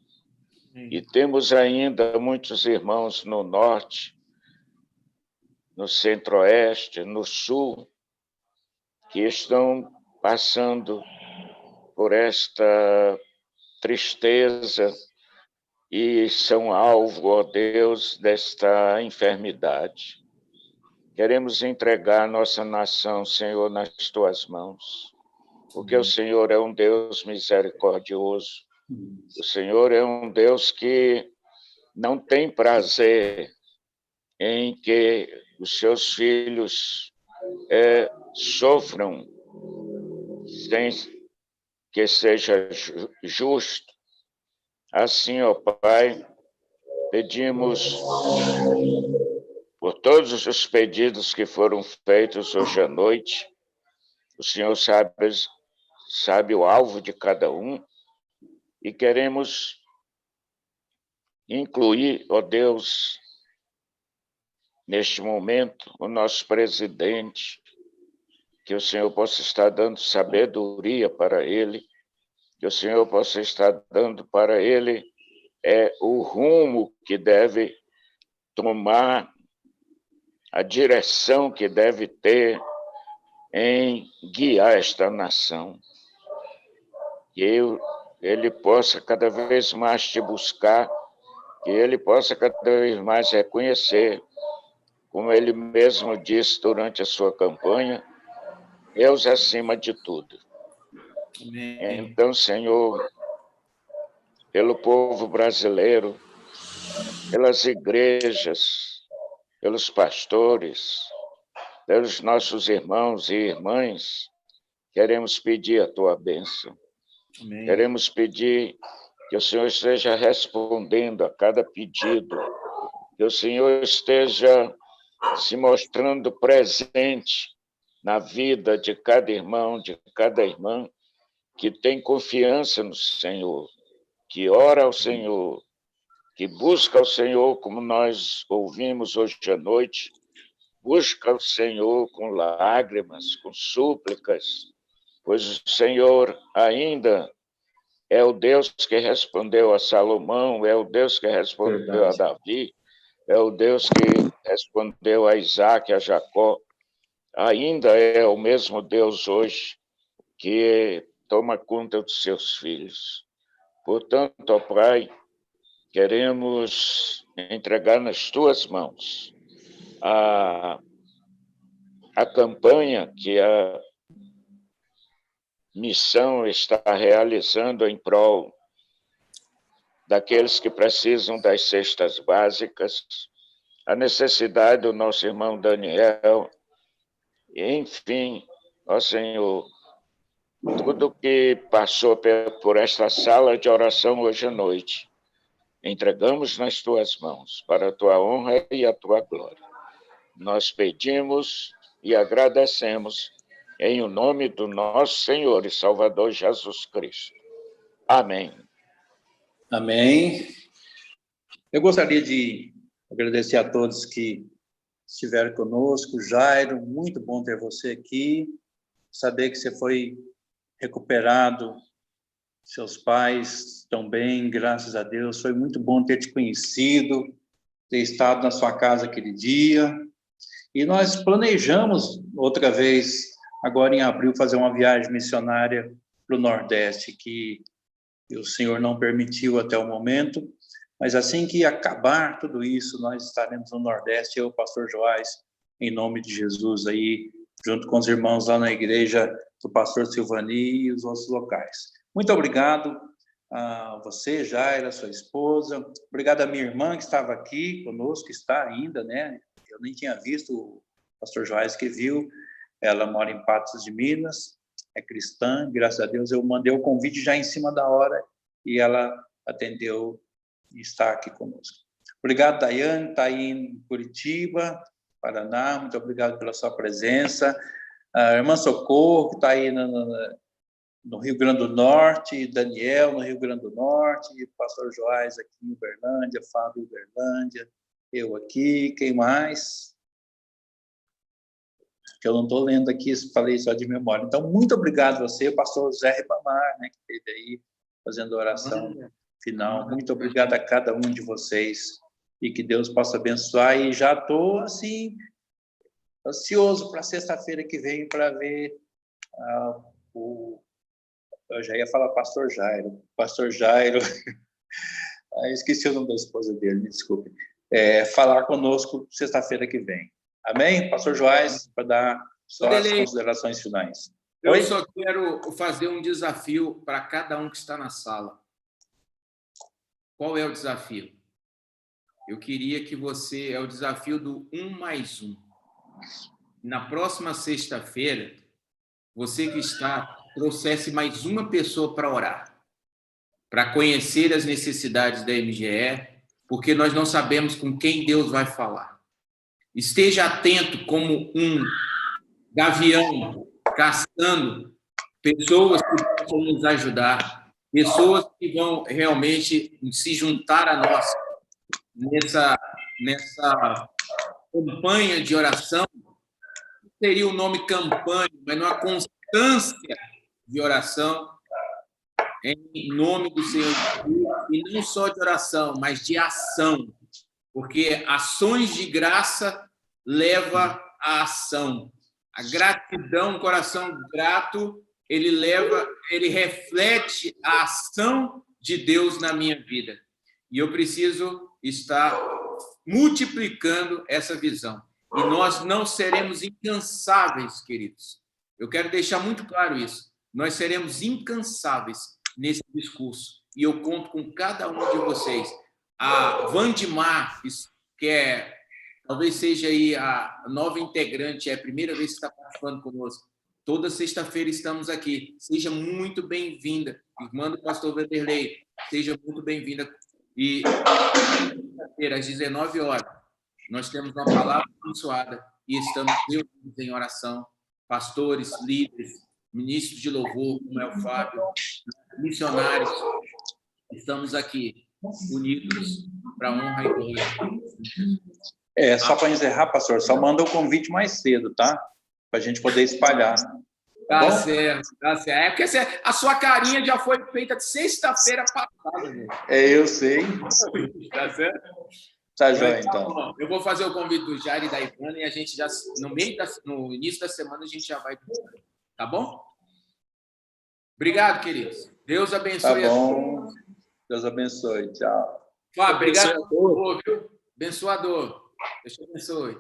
H: E temos ainda muitos irmãos no norte, no centro-oeste, no sul, que estão passando por esta tristeza e são alvo, ó Deus, desta enfermidade. Queremos entregar nossa nação, Senhor, nas tuas mãos, porque o Senhor é um Deus misericordioso. O Senhor é um Deus que não tem prazer em que os seus filhos sofram sem que seja justo. Assim, ó Pai, pedimos por todos os pedidos que foram feitos hoje à noite. O Senhor sabe o alvo de cada um e queremos incluir, ó Deus, neste momento, o nosso presidente, que o Senhor possa estar dando sabedoria para ele, que o Senhor possa estar dando para ele o rumo que deve tomar, a direção que deve ter em guiar esta nação. Que ele possa cada vez mais te buscar, que ele possa cada vez mais reconhecer, como ele mesmo disse durante a sua campanha, Deus acima de tudo.
B: Amém.
H: Então, Senhor, pelo povo brasileiro, pelas igrejas, pelos pastores, pelos nossos irmãos e irmãs, queremos pedir a tua bênção.
B: Amém.
H: Queremos pedir que o Senhor esteja respondendo a cada pedido, que o Senhor esteja se mostrando presente na vida de cada irmão, de cada irmã, que tem confiança no Senhor, que ora ao Senhor, que busca o Senhor, como nós ouvimos hoje à noite, busca o Senhor com lágrimas, com súplicas, pois o Senhor ainda é o Deus que respondeu a Salomão, é o Deus que respondeu a Davi, é o Deus que respondeu a Isaac, a Jacó. Ainda é o mesmo Deus hoje que toma conta dos seus filhos. Portanto, ó Pai, queremos entregar nas tuas mãos a campanha que a missão está realizando em prol daqueles que precisam das cestas básicas, a necessidade do nosso irmão Daniel, enfim, ó Senhor, tudo que passou por esta sala de oração hoje à noite, entregamos nas tuas mãos, para a tua honra e a tua glória. Nós pedimos e agradecemos em o nome do nosso Senhor e Salvador Jesus Cristo. Amém.
D: Amém. Eu gostaria de agradecer a todos que estiveram conosco. Jairo, muito bom ter você aqui. Saber que você foi recuperado, seus pais estão bem, graças a Deus. Foi muito bom ter te conhecido, ter estado na sua casa aquele dia. E nós planejamos outra vez, agora em abril, fazer uma viagem missionária para o Nordeste, que o Senhor não permitiu até o momento. Mas assim que acabar tudo isso, nós estaremos no Nordeste, eu, o pastor Joás, em nome de Jesus, aí, junto com os irmãos lá na igreja do pastor Silvani e os outros locais. Muito obrigado a você, Jaira, sua esposa. Obrigado à minha irmã que estava aqui conosco, está ainda, né? Eu nem tinha visto, o pastor Joás que viu. Ela mora em Patos de Minas, é cristã, graças a Deus. Eu mandei o convite já em cima da hora e ela atendeu e está aqui conosco. Obrigado, Daiane, está aí em Curitiba, Paraná. Muito obrigado pela sua presença. A irmã Socorro, que está aí no Rio Grande do Norte, Daniel no Rio Grande do Norte, o pastor Joás aqui em Uberlândia, Fábio em Uberlândia, eu aqui, quem mais? Que eu não estou lendo aqui, falei só de memória. Então, muito obrigado a você, o pastor Zé Ribamar, né, que esteve aí fazendo a oração final. Muito obrigado a cada um de vocês e que Deus possa abençoar. E já estou, assim, ansioso para sexta-feira que vem para ver eu já ia falar pastor Jairo, esqueci o nome da esposa dele, me desculpe, falar conosco sexta-feira que vem. Amém? Pastor Joás, para dar só as considerações finais.
B: Eu só quero fazer um desafio para cada um que está na sala. Qual é o desafio? Eu queria que você... É o desafio do 1+1. Na próxima sexta-feira, você que está, trouxesse mais uma pessoa para orar, para conhecer as necessidades da MGE, porque nós não sabemos com quem Deus vai falar. Esteja atento como um gavião caçando pessoas que possam nos ajudar, pessoas que vão realmente se juntar a nós nessa campanha de oração. Seria o nome campanha, mas numa constância de oração em nome do Senhor Jesus, e não só de oração, mas de ação, porque ações de graça leva à ação. A gratidão, o coração grato, ele reflete a ação de Deus na minha vida. E eu preciso estar multiplicando essa visão. E nós não seremos incansáveis, queridos. Eu quero deixar muito claro isso. Nós seremos incansáveis nesse discurso. E eu conto com cada um de vocês. A Vandimar, que talvez seja aí a nova integrante, é a primeira vez que está participando conosco. Toda sexta-feira estamos aqui. Seja muito bem-vinda. Irmã do pastor Vanderlei, seja muito bem-vinda. E às 19 horas, nós temos uma palavra abençoada e estamos reunidos em oração. Pastores, líderes, ministros de louvor, como é o Fábio, missionários, estamos aqui unidos para a honra e glória.
D: Só para encerrar, pastor, só manda o convite mais cedo, tá? Para a gente poder espalhar.
B: Tá certo, tá certo. É porque a sua carinha já foi feita sexta-feira passada. Né?
D: Eu sei.
B: Tá certo?
D: Tá joia, então.
B: Eu vou fazer o convite do Jair e da Ivana e a gente já, no início da semana, a gente já vai. Tá bom? Obrigado, queridos. Deus abençoe.
D: Tá bom. Deus abençoe. Tchau.
B: Obrigado por tudo, viu? Abençoador. Deus te abençoe.